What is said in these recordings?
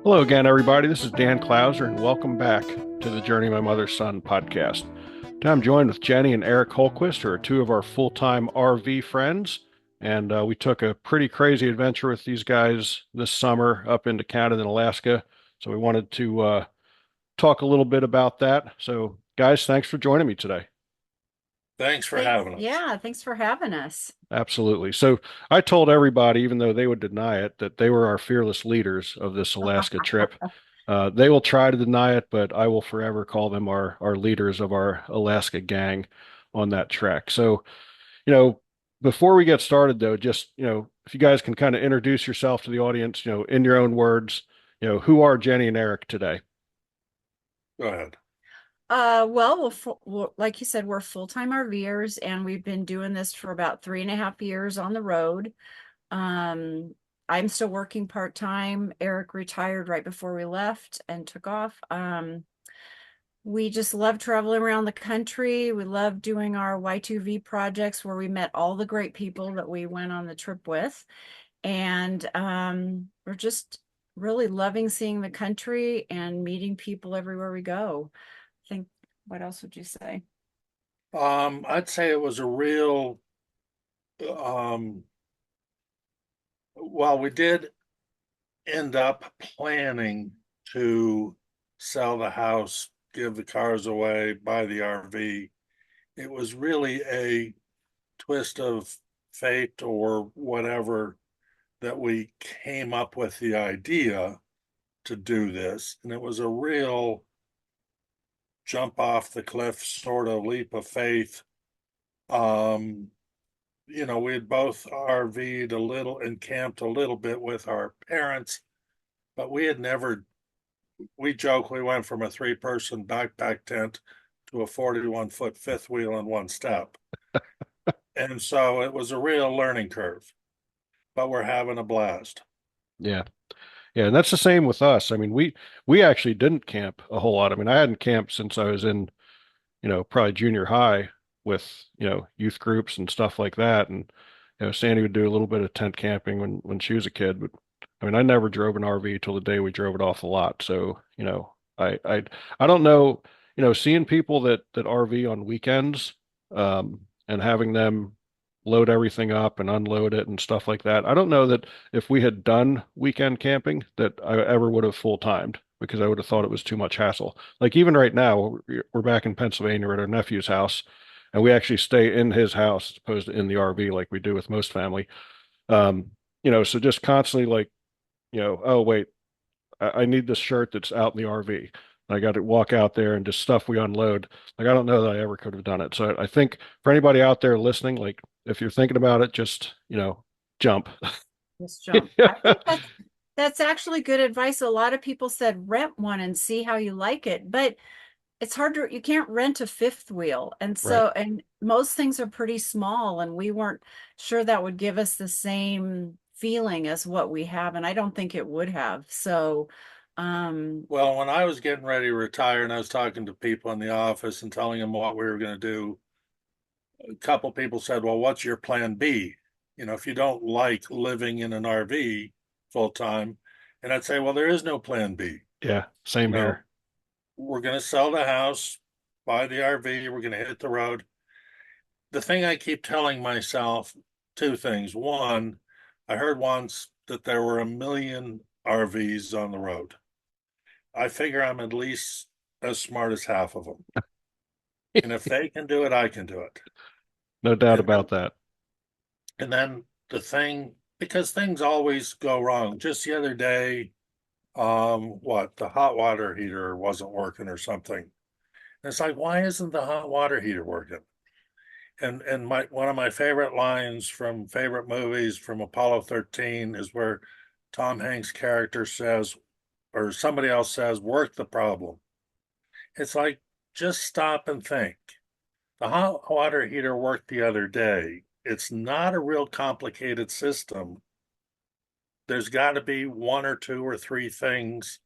Hello again, everybody. This is Dan Clouser, and welcome back to the Journey of My Mother's Son podcast. Today I'm joined with Jennie and Eric Hultquist, who are two of our full-time RV friends, and we took a pretty crazy adventure with these guys this summer up into Canada and Alaska. So we wanted to talk a little bit about that. So, guys, thanks for joining me today. Thanks for Thanks. having us. Yeah, thanks for having us. Absolutely. So I told everybody, even though they would deny it, that they were our fearless leaders of this Alaska trip. They will try to deny it, but I will forever call them our leaders of our Alaska gang on that trek. So, you know, before we get started, though, just if you guys can kind of introduce yourself to the audience, in your own words, who are Jennie and Eric today? Go ahead. Like you said, we're full-time RVers, and we've been doing this for about 3.5 years on the road. Um, I'm still working part-time. Eric retired right before we left and took off. We just love traveling around the country. We love doing our Y2V projects where we met all the great people that we went on the trip with. And we're just really loving seeing the country and meeting people everywhere we go. I think, what else would you say? I'd say it was a real, um, well, we did end up planning to sell the house, give the cars away, buy the RV. It was really a twist of fate or whatever that we came up with the idea to do this. And it was a real jump off the cliff sort of leap of faith. Um, we had both RV'd a little and camped a little bit with our parents, but we had never, we joke we went from a three-person backpack tent to a 41-foot fifth wheel in one step. And so it was a real learning curve, but we're having a blast. Yeah. Yeah, and that's the same with us. I mean, we actually didn't camp a whole lot. I mean, I hadn't camped since I was in, probably junior high with, youth groups and stuff like that. And, Sandy would do a little bit of tent camping when she was a kid, but I mean, I never drove an RV till the day we drove it off the lot. So, I don't know, seeing people that RV on weekends, and having them load everything up and unload it and stuff like that. I don't know that if we had done weekend camping that I ever would have full timed because I would have thought it was too much hassle. Like even right now, we're back in Pennsylvania at our nephew's house, and we actually stay in his house as opposed to in the RV like we do with most family. So just constantly like, oh wait, I need this shirt that's out in the RV. I got to walk out there and just stuff we unload. Like I don't know that I ever could have done it. So I think for anybody out there listening, like if you're thinking about it, just jump. Just jump. I think that's actually good advice. A lot of people said rent one and see how you like it, but it's hard to, you can't rent a fifth wheel. And Right. so, and most things are pretty small, and we weren't sure that would give us the same feeling as what we have. And I don't think it would have. So, um, Well, when I was getting ready to retire and I was talking to people in the office and telling them what we were going to do, a couple people said, "Well, what's your plan B? If you don't like living in an RV full time." And I'd say, "Well, there is no plan B. Yeah. You Same know, here. we're going to sell the house, buy the RV, we're going to hit the road." The thing I keep telling myself, two things. One, I heard once that there were 1 million RVs on the road. I figure I'm at least as smart as half of them. And if they can do it, I can do it. No doubt And about that. then the thing, because things always go wrong. Just the other day, the hot water heater wasn't working or something. And it's like, why isn't the hot water heater working? And my one of my favorite lines from favorite movies from Apollo 13 is where Tom Hanks' character says, or somebody else says, work the problem. It's like, just stop and think. The hot water heater worked the other day. It's not a real complicated system. There's got to be one or two or three things.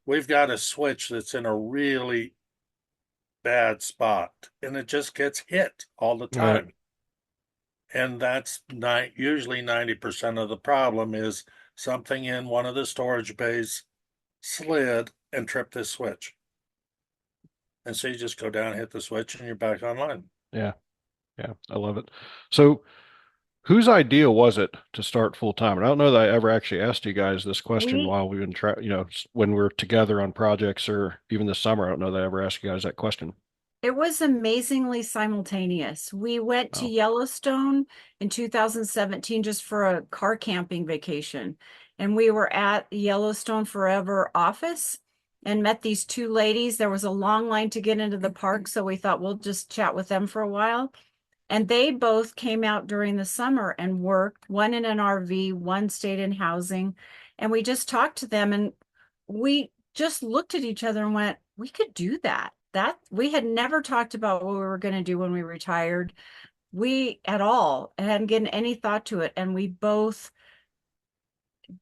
We've got a switch that's in a really bad spot and it just gets hit all the Right. time. And that's not usually 90% of the problem is something in one of the storage bays slid and tripped this switch. And so you just go down, hit the switch, and you're back online. Yeah. Yeah. I love it. So whose idea was it to start full time? And I don't know that I ever actually asked you guys this question We while we've been when we're together on projects or even this summer. I don't know that I ever asked you guys that question. It was amazingly simultaneous. We went to Oh, Yellowstone in 2017 just for a car camping vacation. And we were at the Yellowstone Forever office and met these two ladies. There was a long line to get into the park, so we thought we'll just chat with them for a while. And they both came out during the summer and worked, one in an RV, one stayed in housing. And we just talked to them and we just looked at each other and went, we could do that. That we had never talked about what we were going to do when we retired. We at all hadn't given any thought to it. And we both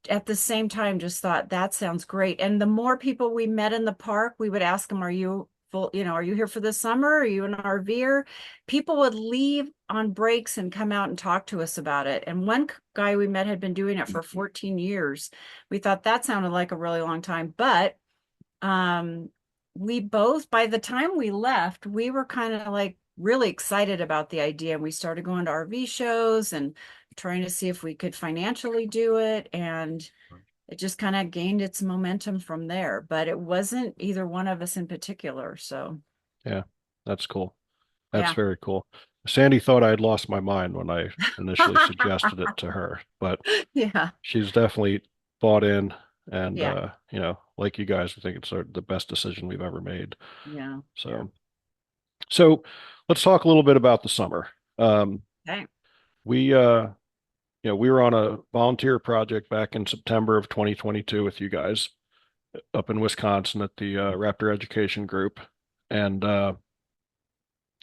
at the same time just thought that sounds great. And the more people we met in the park, we would ask them, are you full, are you here for the summer? Are you an RVer? People would leave on breaks and come out and talk to us about it. And one guy we met had been doing it for 14 years. We thought that sounded like a really long time, but um we both, by the time we left, we were kind of like really excited about the idea. And we started going to RV shows and trying to see if we could financially do it. And it just kind of gained its momentum from there. But it wasn't either one of us in particular. So, yeah, that's cool. That's yeah. very cool. Sandy thought I had lost my mind when I initially suggested it to her, but Yeah. she's definitely bought in and Yeah. like you guys, I think it's the best decision we've ever made. Yeah. Yeah. So let's talk a little bit about the summer. Um, Okay. we we were on a volunteer project back in September of 2022 with you guys up in Wisconsin at the Raptor Education Group, and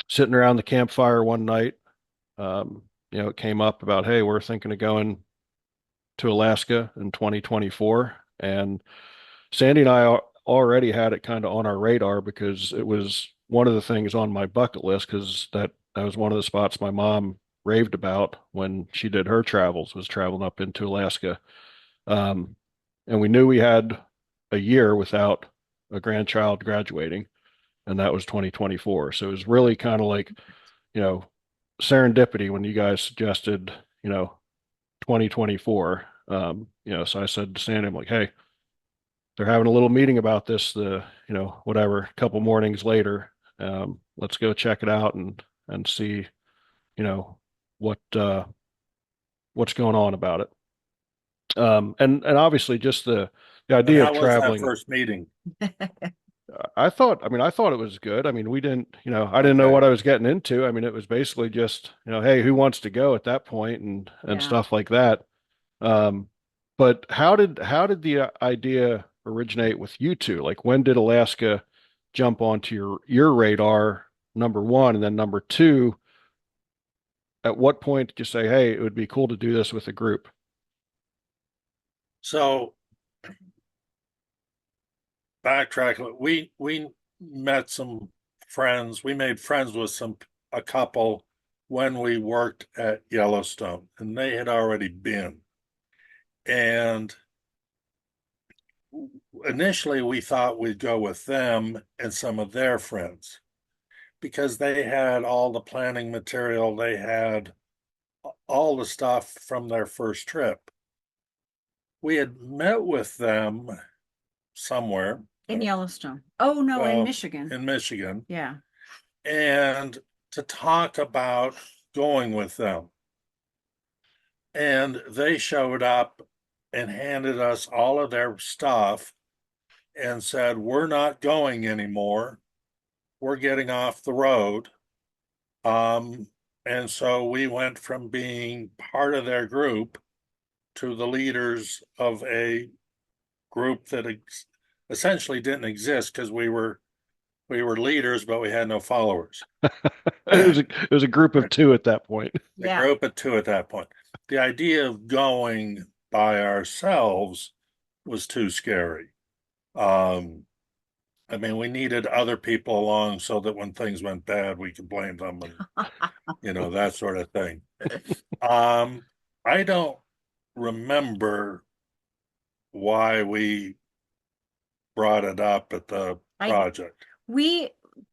sitting around the campfire one night, it came up about, hey, we're thinking of going to Alaska in 2024, and Sandy and I already had it kind of on our radar because it was one of the things on my bucket list because that was one of the spots my mom raved about when she did her travels, was traveling up into Alaska. Um, and we knew we had a year without a grandchild graduating, and that was 2024. So it was really kind of like, you know, serendipity when you guys suggested, 2024. So I said to Sandy, I'm like, hey, they're having a little meeting about this, whatever, a couple mornings later. Let's go check it out and see, you know, what what's going on about it. And obviously just the And idea of how was that traveling. first meeting? I thought it was good. I mean, we didn't, I didn't know Okay. what I was getting into. I mean, it was basically just, hey, who wants to go at that point and Yeah. stuff like that. Um, but how did the idea originate with you two? Like, when did Alaska jump onto your radar, number one, and then number two, at what point did you say, hey, it would be cool to do this with a group? So backtrack, we met some friends. We made friends with a couple when we worked at Yellowstone, and they had already been. And initially, we thought we'd go with them and some of their friends because they had all the planning material, they had all the stuff from their first trip. We had met with them somewhere, In Yellowstone. Oh, no, in well, Michigan. in Michigan, Yeah. and to talk about going with them. And they showed up and handed us all of their stuff and said, we're not going anymore. We're getting off the road. Um, and so we went from being part of their group to the leaders of a group that essentially didn't exist because we were leaders, but we had no followers. It was a group of two at that point. A Yeah. group of two at that point. The idea of going by ourselves was too scary. Um, I mean, we needed other people along so that when things went bad, we could blame them and that sort of thing. I don't remember why we brought it up at the I project. we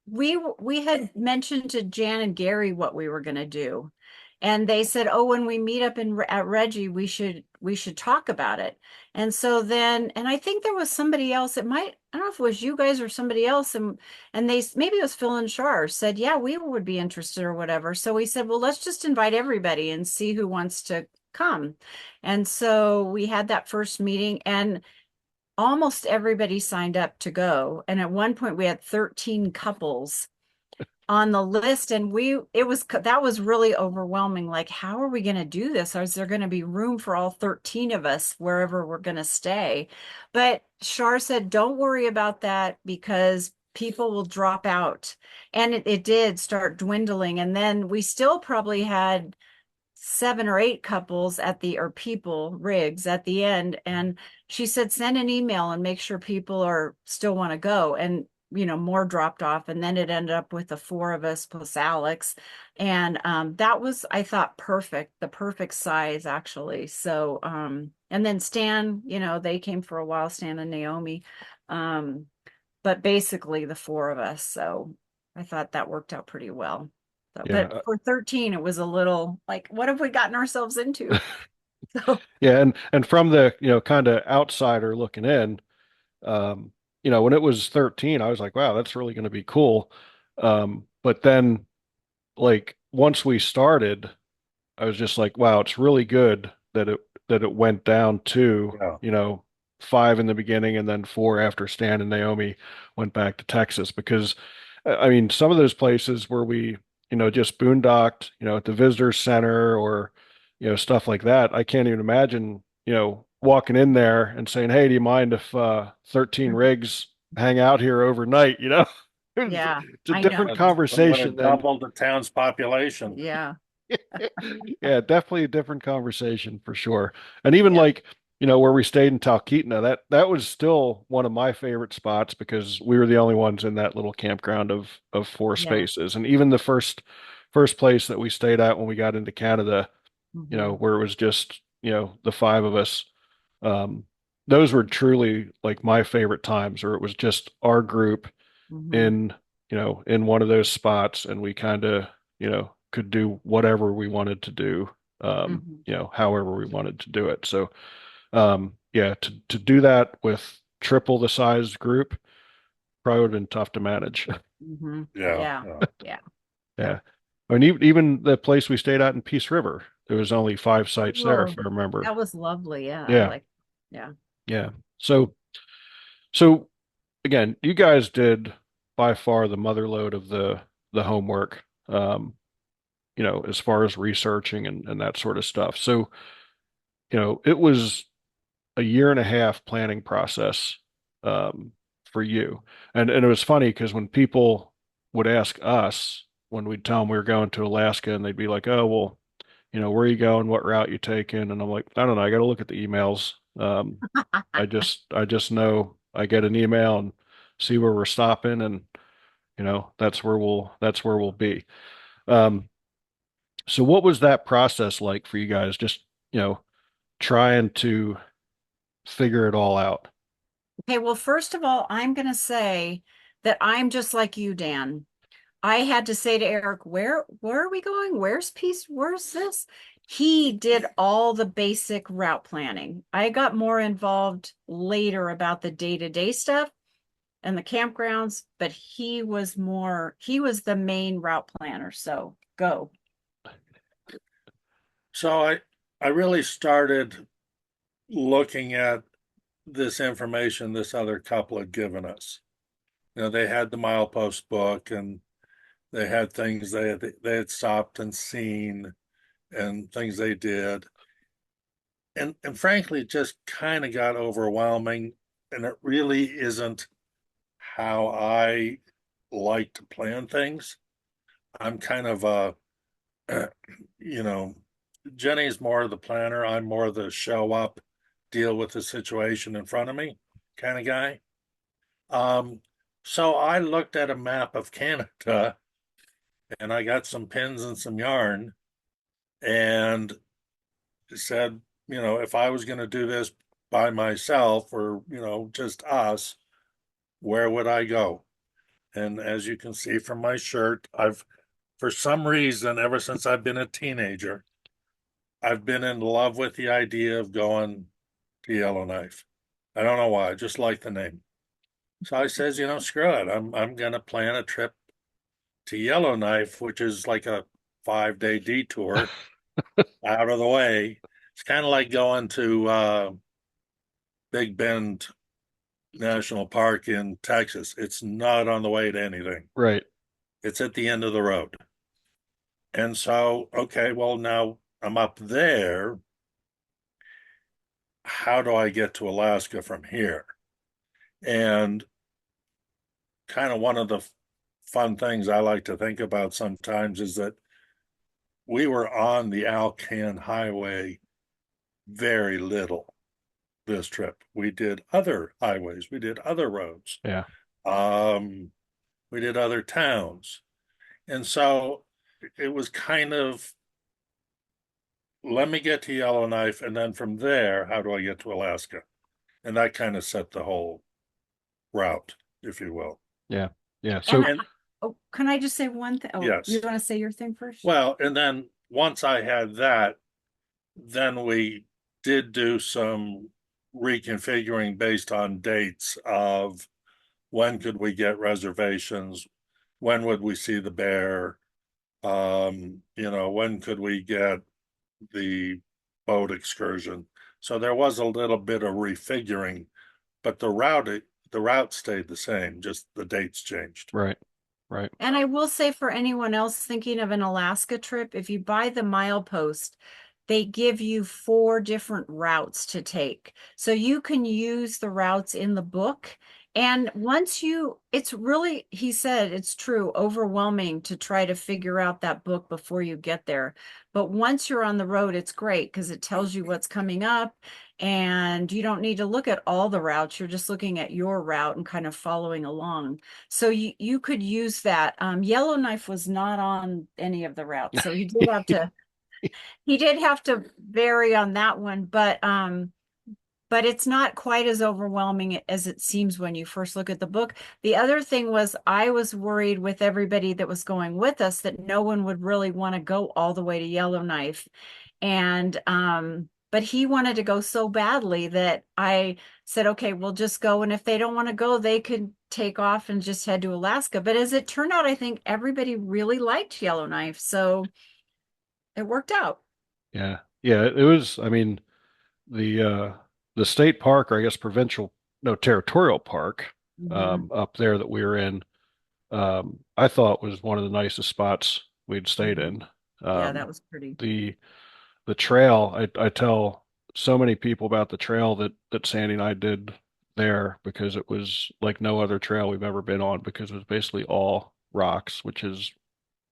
we had mentioned to Jan and Gary what we were going to do. And they said, "Oh, when we meet up at Reggie, we should talk about it." And so then, and I think there was somebody else. I don't know if it was you guys or somebody else, and they maybe it was Phil and Shar said, "Yeah, we would be interested or whatever." So we said, "Well, let's just invite everybody and see who wants to come." And so we had that first meeting, and almost everybody signed up to go. And at one point we had 13 couples on the list, and that was really overwhelming. Like, how are we going to do this? Is there going to be room for all 13 of us wherever we're going to stay? But Shar said, don't worry about that because people will drop out. And it did start dwindling. And then we still probably had 7 or 8 couples or people rigs at the end. And she said, send an email and make sure people are still want to go. And, more dropped off. And then it ended up with the 4 of us plus Alex. And that was, I thought, the perfect size actually. So, and then Stan, they came for a while, Stan and Naomi. But basically the 4 of us. So I thought that worked out pretty well. So, but Yeah. for 13, it was a little like, what have we gotten ourselves into? So, Yeah. And from the, kind of outsider looking in, um, when it was 13, I was like, wow, that's really going to be cool. But then like once we started, I was just like, wow, it's really good that it went down to, Yeah. 5 in the beginning and then 4 after Stan and Naomi went back to Texas because I mean, some of those places where we, just boondocked, at the visitor center or, stuff like that, I can't even imagine, walking in there and saying, "Hey, do you mind if 13 rigs hang out here overnight?" yeah, It's a I know. different I'm going to conversation than double the town's population. Yeah, yeah, definitely a different conversation for sure. And even yeah, like, where we stayed in Talkeetna, that was still one of my favorite spots because we were the only ones in that little campground of 4 yeah. spaces. And even the first place that we stayed at when we got into Canada, Hmm. where it was just, the 5 of us, um, those were truly like my favorite times, or it was just our group Hmm. in, in one of those spots, and we kind of, could do whatever we wanted to do, Hmm. however we wanted to do it. So, yeah, to do that with triple the size group probably would have been tough to manage. Hmm. Yeah, Yeah, yeah. yeah. Yeah. I mean, even the place we stayed at in Peace River, there was only 5 sites there, Oh, if I remember. that was lovely. Yeah, I Yeah. like, yeah. Yeah. So again, you guys did by far the mother load of the homework. As far as researching and that sort of stuff. So, it was a year and a half planning process for you. And it was funny because when people would ask us when we'd tell them we were going to Alaska and they'd be like, "Oh, well, where are you going? What route you taking?" And I'm like, "I don't know. I got to look at the emails. I just know I get an email and see where we're stopping and that's where we'll be." Um, so what was that process like for you guys? Just, trying to figure it all out. Okay, well, first of all, I'm going to say that I'm just like you, Dan. I had to say to Eric, where are we going? Where's Peace? Where's this? He did all the basic route planning. I got more involved later about the day-to-day stuff and the campgrounds, but he was the main route planner. So go. So I really started looking at this information this other couple had given us. They had the milepost book and they had things they had stopped and seen and things they did. And frankly, it just kind of got overwhelming. And it really isn't how I like to plan things. I'm kind of a, you know, Jenny's more of the planner. I'm more of the show up, deal with the situation in front of me kind of guy. Um, so I looked at a map of Canada and I got some pins and some yarn and said, if I was going to do this by myself or, just us, where would I go? And as you can see from my shirt, for some reason, ever since I've been a teenager, I've been in love with the idea of going to Yellowknife. I don't know why, I just like the name. So I says, screw it. I'm gonna plan a trip to Yellowknife, which is like a 5-day detour out of the way. It's kind of like going to Big Bend National Park in Texas. It's not on the way to anything. Right. It's at the end of the road. And so, okay, well, now I'm up there. How do I get to Alaska from here? And kind of one of the fun things I like to think about sometimes is that we were on the Alcan Highway very little this trip. We did other highways, we did other roads, Yeah. um, we did other towns. And so it was kind of, let me get to Yellowknife, and then from there, how do I get to Alaska? And that kind of set the whole route, if you will. Yeah. Yeah. And So, And oh, can I just say one thing? Oh, yes, you want to say your thing first? well, and then once I had that, then we did do some reconfiguring based on dates of when could we get reservations, when would we see the bear, when could we get the boat excursion. So there was a little bit of refiguring, but the route stayed the same, just the dates changed. right. Right. And I will say for anyone else thinking of an Alaska trip, if you buy the milepost, they give you 4 different routes to take. So you can use the routes in the book. And it's really, he said, it's true, overwhelming to try to figure out that book before you get there. But once you're on the road, it's great because it tells you what's coming up and you don't need to look at all the routes. You're just looking at your route and kind of following along. So you could use that. Yellowknife was not on any of the routes, so he did have to vary on that one, but it's not quite as overwhelming as it seems when you first look at the book. The other thing was I was worried with everybody that was going with us that no one would really want to go all the way to Yellowknife. And but he wanted to go so badly that I said, okay, we'll just go. And if they don't want to go, they could take off and just head to Alaska. But as it turned out, I think everybody really liked Yellowknife. So it worked out. Yeah. Yeah. It was, I mean, the state park, or I guess provincial, no, territorial park, Mhm. up there that we were in, I thought was one of the nicest spots we'd stayed Mhm. in. Yeah, that Um, was pretty. the the trail, I tell so many people about the trail that Sandy and I did there because it was like no other trail we've ever been on because it was basically all rocks, which is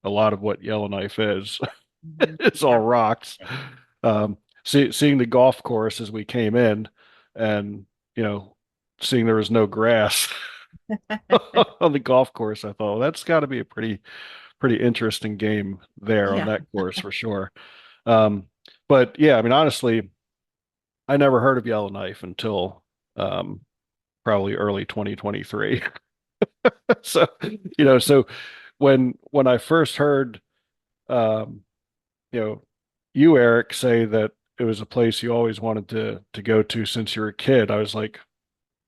a lot of what Yellowknife is. Mhm. It's all Yeah. rocks. Seeing the golf course as we came in and, you know, seeing there was no grass on the golf course, I thought, well, that's got to be a pretty interesting game there on Yeah. that course for sure. Um, but yeah, I mean, honestly, I never heard of Yellowknife until um, probably early 2023. So, so when I first heard um, you, Eric, say that it was a place you always wanted to go to since you were a kid, I was like,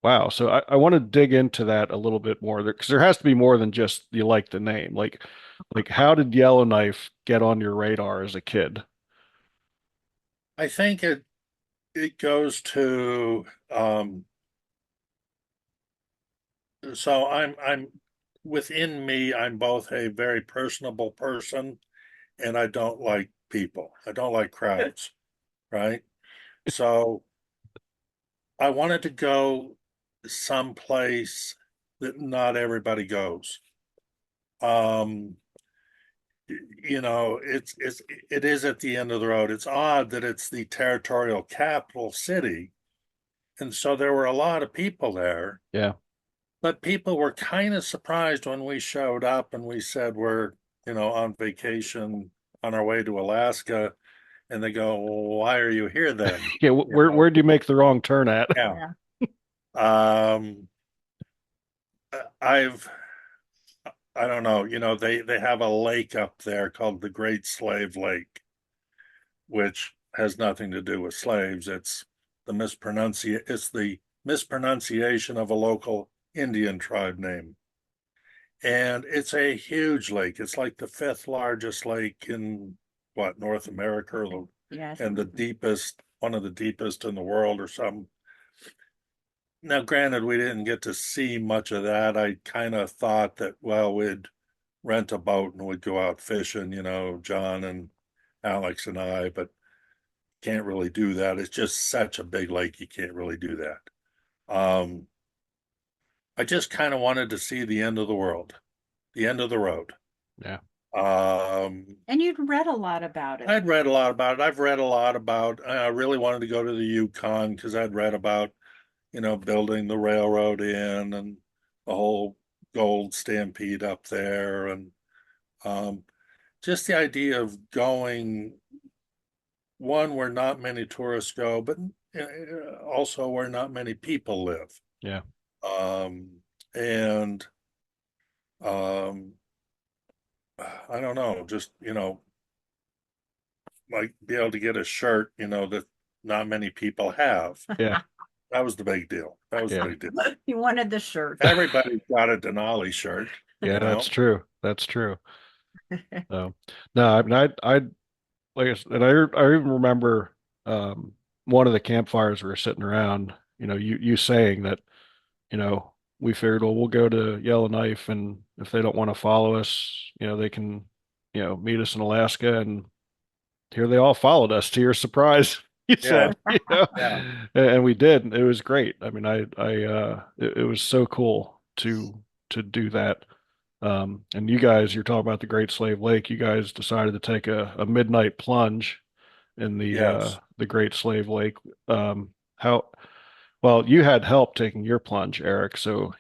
wow. So I want to dig into that a little bit more because there has to be more than just you like the name. Like how did Yellowknife get on your radar as a kid? I think it goes to so I'm within me, I'm both a very personable person and I don't like people. I don't like crowds, right? So I wanted to go someplace that not everybody goes. Um, it is at the end of the road. It's odd that it's the territorial capital city, and so there were a lot of people there. Yeah. But people were kind of surprised when we showed up and we said we're, on vacation on our way to Alaska. And they go, well, why are you here then? Yeah. You know, Where'd you make the wrong turn at? yeah. Yeah. Um, I've, I don't know, they have a lake up there called the Great Slave Lake, which has nothing to do with slaves. It's the mispronunciation of a local Indian tribe name. And it's a huge lake. It's like the fifth largest lake in what, North America, Yes. and the deepest, one of the deepest in the world or something. Now, granted, we didn't get to see much of that. I kind of thought that, well, we'd rent a boat and we'd go out fishing, John and Alex and I, but can't really do that. It's just such a big lake, you can't really do that. I just kind of wanted to see the end of the world, the end of the road. Yeah. And you'd read a lot about it. I'd read a lot about it. I've read a lot about, I really wanted to go to the Yukon because I'd read about, building the railroad in and the whole gold stampede up there. And um, just the idea of going one where not many tourists go, but also where not many people live. Yeah. And um, I don't know, just, like be able to get a shirt, that not many people have. Yeah. That was the big deal. That was the Yeah. big deal. You wanted the shirt. Everybody's got a Denali shirt, Yeah, you know? that's true. That's true. So, no, I mean, I like I said, and I even remember um, one of the campfires we were sitting around, you saying that, we figured, well, we'll go to Yellowknife, and if they don't want to follow us, they can, meet us in Alaska, and here they all followed us to your surprise. You Yeah, said, yeah, and we did. It was great. I mean, it was so cool to do that. And you guys, you're talking about the Great Slave Lake. You guys decided to take a midnight plunge in yes. the Great Slave Lake. How well you had help taking your plunge, Eric. So,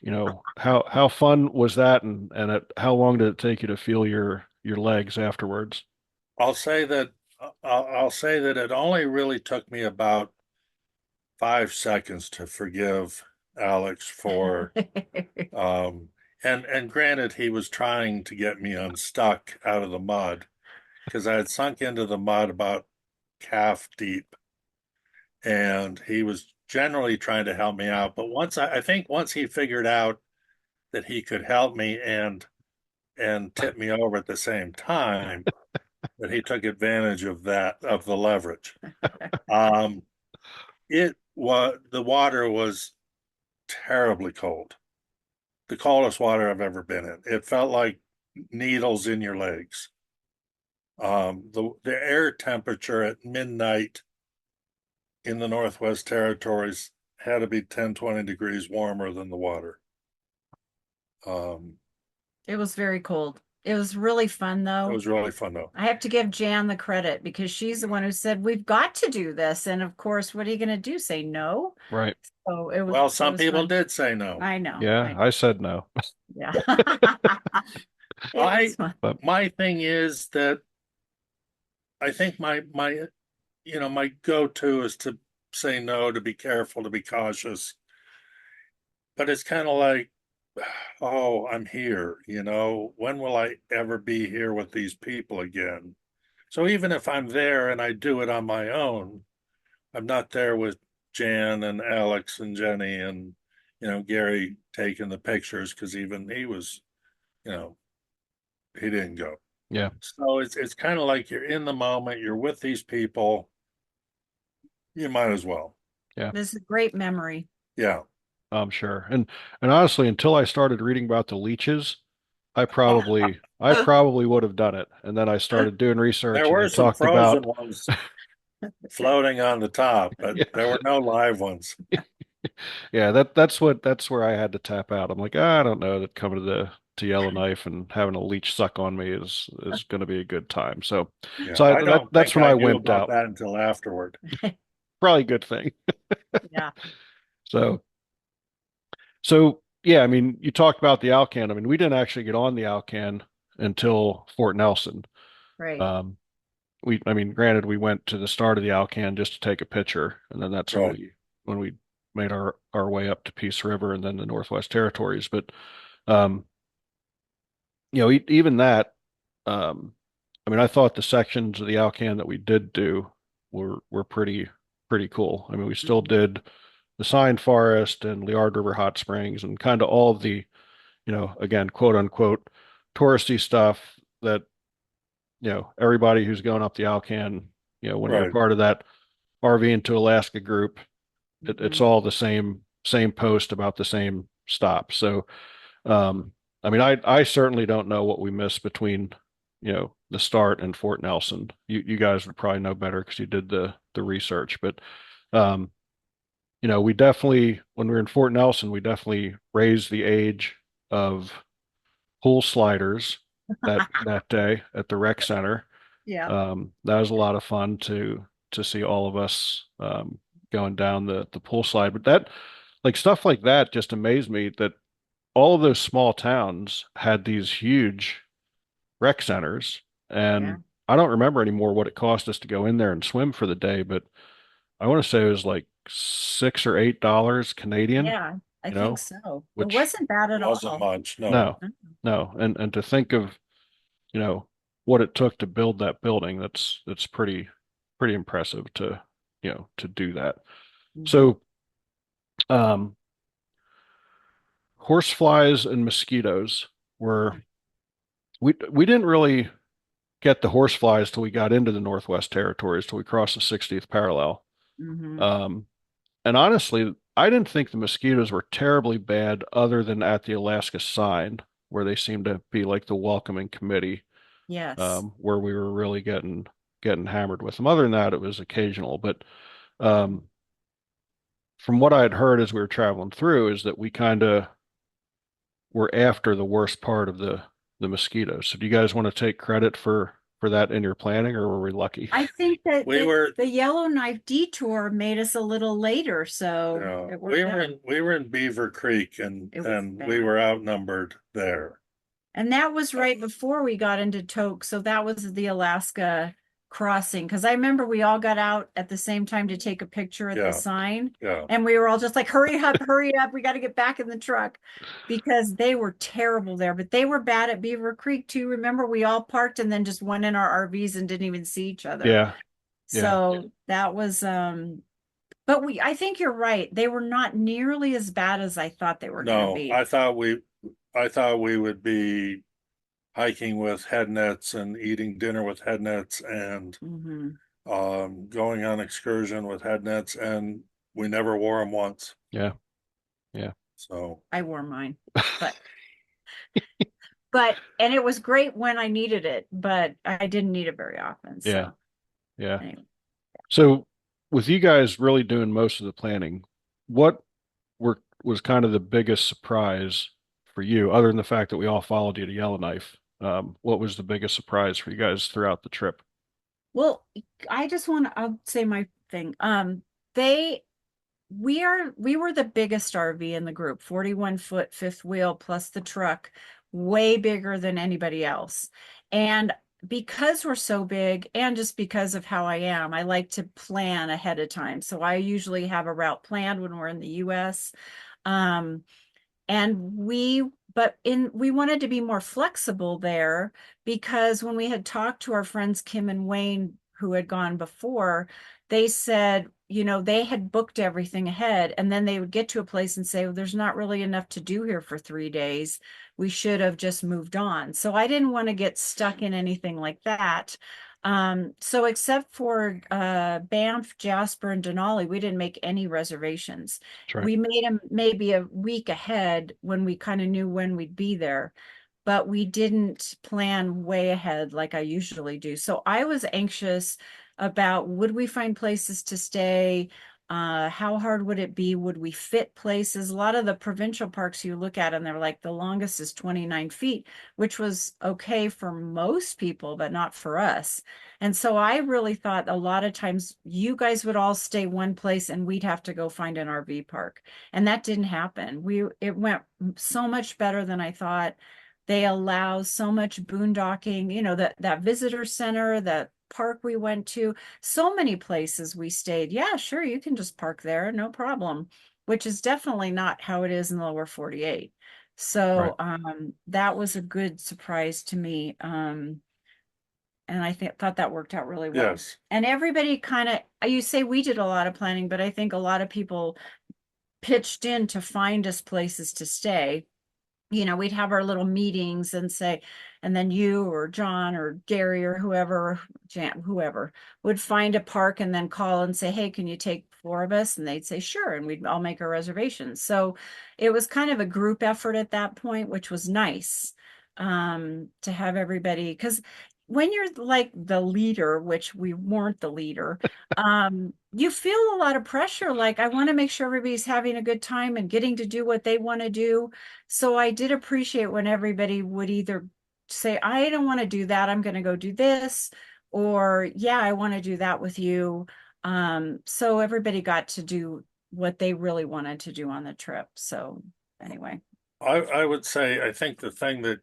how fun was that, and how long did it take you to feel your legs afterwards? I'll say that I'll say that it only really took me about 5 seconds to forgive Alex for um and granted he was trying to get me unstuck out of the mud because I had sunk into the mud about calf deep and he was generally trying to help me out. But I think once he figured out that he could help me and tip me over at the same time, that he took advantage of the leverage. Um, the water was terribly cold, the coldest water I've ever been in. It felt like needles in your legs. The air temperature at midnight in the Northwest Territories had to be 10, 20 degrees warmer than the water. Um, It was very cold. It was really fun it though. was really fun though. I have to give Jan the credit because she's the one who said we've got to do this. And of course, what are you going to do? Say no? Right. So Well, it some was people fun. did say no. I know. Yeah, I said no. Yeah. It was I fun. But my thing is that I think my go-to is to say no, to be careful, to be cautious. But it's kind of like, oh, I'm here, when will I ever be here with these people again? So even if I'm there and I do it on my own, I'm not there with Jan and Alex and Jenny and, Gary taking the pictures because even he was, you know, he didn't go. yeah, So it's kind of like you're in the moment, you're with these people, you might as well. yeah, This is a great memory. Yeah. I'm sure. And honestly, until I started reading about the leeches, I probably would have done it. And then I started doing There research, and they were some talked frozen about ones floating on the top, but yeah, there were no live ones. yeah, that's where I had to tap out. I'm like, I don't know that coming to Yellowknife and having a leech suck on me is going to be a good time. So Yeah, so I don't that's think when I I knew wimped about out. that until afterward. Probably a good thing. Yeah, So so yeah, I mean, you talked about the Alcan. I mean, we didn't actually get on the Alcan until Fort Nelson. right. Um, I mean, granted, we went to the start of the Alcan just to take a picture, and then that's when Right. we made our way up to Peace River and then the Northwest Territories. But um, even that, um, I mean, I thought the sections of the Alcan that we did do were pretty cool. I mean, we still Mhm. did the Sign Forest and Liard River Hot Springs and kind of all of the, again, quote unquote, touristy stuff that, everybody who's going up the Alcan, when you're Right. part of that RV into Alaska group, it's Mhm. all the same post about the same stop. So, I mean, I certainly don't know what we missed between, the start and Fort Nelson. You guys would probably know better because you did the research, but um, we definitely, when we were in Fort Nelson, we definitely raised the age of pool sliders that day at the rec center. Yeah. That was a lot of fun to see all of us going down the pool slide. But that, like stuff like that, just amazed me that all of those small towns had these huge rec centers, Yeah. and I don't remember anymore what it cost us to go in there and swim for the day, but I want to say it was like $6 or $8 Canadian, Yeah. I you think know, so. It which wasn't bad at Wasn't all. much, no. no, no, and to think of, you know, what it took to build that building, that's pretty impressive to do that. Mhm. So, um, horseflies and mosquitoes were we didn't really get the horseflies till we got into the Northwest Territories, till we crossed the 60th parallel. Mhm. Um, and honestly, I didn't think the mosquitoes were terribly bad other than at the Alaska sign, where they seemed to be like the welcoming committee, Yes. where we were really getting hammered with them. Other than that, it was occasional. But um, from what I had heard as we were traveling through, is that we kind of were after the worst part of the mosquitoes. So do you guys want to take credit for that in your planning, or were we lucky? I think that We were, the Yellowknife detour made us a little later, so it worked out. we were in Beaver Creek It was and we bad. were outnumbered there. And that was right before we got into Tok. So that was the Alaska crossing. Because I remember we all got out at the same time to take a picture at the Yeah, sign. yeah. And we were all just like, hurry up, hurry up. We got to get back in the truck because they were terrible there. But they were bad at Beaver Creek too. Remember, we all parked and then just went in our RVs and didn't even see each other. Yeah, yeah, So that was but I think you're right. They were not nearly as bad as I thought they were gonna No, be. I thought we would be hiking with head nets and eating dinner with head nets and Hmm. going on excursion with head nets, and we never wore them once. yeah, yeah, So I wore mine, but and it was great when I needed it, but I didn't need it very often. yeah, So yeah. anyway. So with you guys really doing most of the planning, what was kind of the biggest surprise for you, other than the fact that we all followed you to Yellowknife? What was the biggest surprise for you guys throughout the trip? Well, I'll say my thing. They we were the biggest RV in the group, 41-foot fifth wheel plus the truck, way bigger than anybody else. And because we're so big and just because of how I am, I like to plan ahead of time. So I usually have a route planned when we're in the US. Um, and we wanted to be more flexible there because when we had talked to our friends Kim and Wayne who had gone before, they said, they had booked everything ahead and then they would get to a place and say, well, there's not really enough to do here for 3 days. We should have just moved on. So I didn't want to get stuck in anything like that. So except for Banff, Jasper, and Denali, we didn't make any reservations. That's right. We made them maybe a week ahead when we kind of knew when we'd be there, but we didn't plan way ahead like I usually do. So I was anxious about would we find places to stay? How hard would it be? Would we fit places? A lot of the provincial parks you look at and they're like the longest is 29 feet, which was okay for most people, but not for us. And so I really thought a lot of times you guys would all stay one place and we'd have to go find an RV park. And that didn't happen. It went so much better than I thought. They allow so much boondocking, that visitor center, that park we went to, so many places we stayed. Yeah, sure, you can just park there, no problem, which is definitely not how it is in the lower 48. Right. So that was a good surprise to me. And I thought that worked out really well. Yes. And everybody kind of, you say we did a lot of planning, but I think a lot of people pitched in to find us places to stay. You know, we'd have our little meetings and say, and then you or John or Gary or whoever, whoever would find a park and then call and say, hey, can you take four of us? And they'd say, sure. And we'd all make our reservations. So it was kind of a group effort at that point, which was nice to have everybody, because when you're like the leader, which we weren't the leader, you feel a lot of pressure. Like, I want to make sure everybody's having a good time and getting to do what they want to do. So I did appreciate when everybody would either say, I don't want to do that, I'm going to go do this, or yeah, I want to do that with you. So everybody got to do what they really wanted to do on the trip. So anyway. I would say, I think the thing that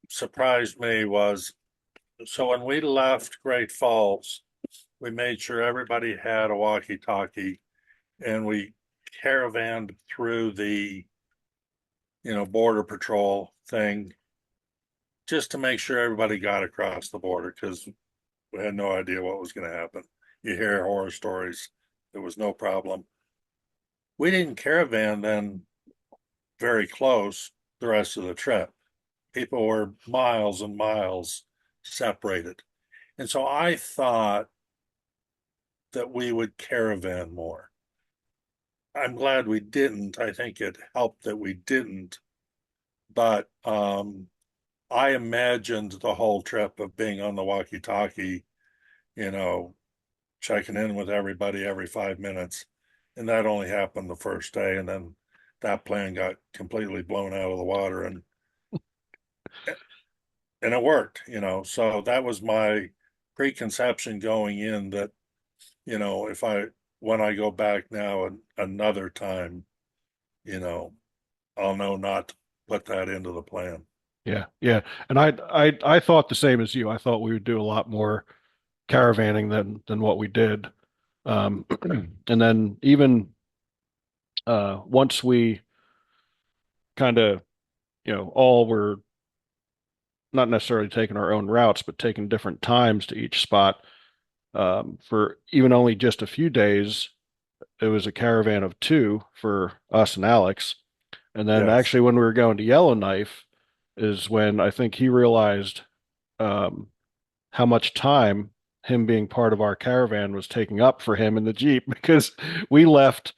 surprised me was, so when we left Great Falls, we made sure everybody had a walkie-talkie and we caravanned through the, border patrol thing just to make sure everybody got across the border because we had no idea what was going to happen. You hear horror stories. There was no problem. We didn't caravan then very close the rest of the trip. People were miles and miles separated. And so I thought that we would caravan more. I'm glad we didn't. I think it helped that we didn't. But I imagined the whole trip of being on the walkie-talkie, you know, checking in with everybody every 5 minutes. And that only happened the first day. And then that plan got completely blown out of the water and it worked. So that was my preconception going in that, if when I go back now another time, you know, I'll know not to put that into the plan. Yeah, yeah. And I thought the same as you. I thought we would do a lot more caravanning than what we did. Um, and then even once we kind of, all were not necessarily taking our own routes, but taking different times to each spot. For even only just a few days, it was a caravan of two for us and Alex. And then Yes. actually, when we were going to Yellowknife, is when I think he realized um, how much time him being part of our caravan was taking up for him in the Jeep because we left.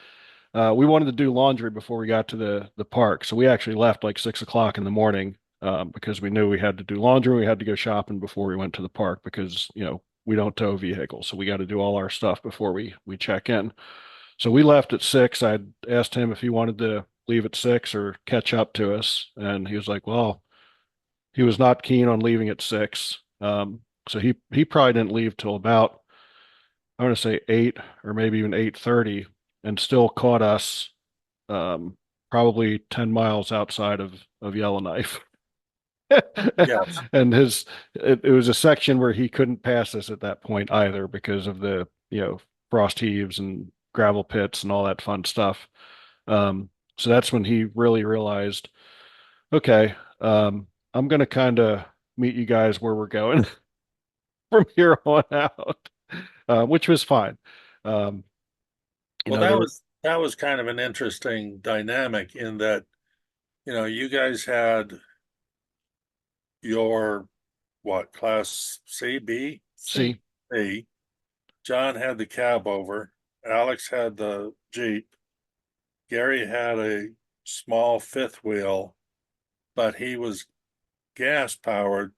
We wanted to do laundry before we got to the park, so we actually left like 6 o'clock in the morning because we knew we had to do laundry. We had to go shopping before we went to the park because we don't tow vehicles, so we got to do all our stuff before we check in. So we left at 6. I asked him if he wanted to leave at 6 or catch up to us, and he was like, "Well, he was not keen on leaving at 6." So he probably didn't leave till about I want to say 8 or maybe even 8:30, and still caught us um, probably 10 miles outside of Yellowknife. Yes. And it was a section where he couldn't pass us at that point either because of the frost heaves and gravel pits and all that fun stuff. So that's when he really realized, okay, I'm gonna kind of meet you guys where we're going from here on out, which was fine. Um, Well, there that were was that was kind of an interesting dynamic in that, you guys had your what, class C, B? See, see, B. John had the cab over. Alex had the Jeep. Gary had a small fifth wheel, but he was gas powered,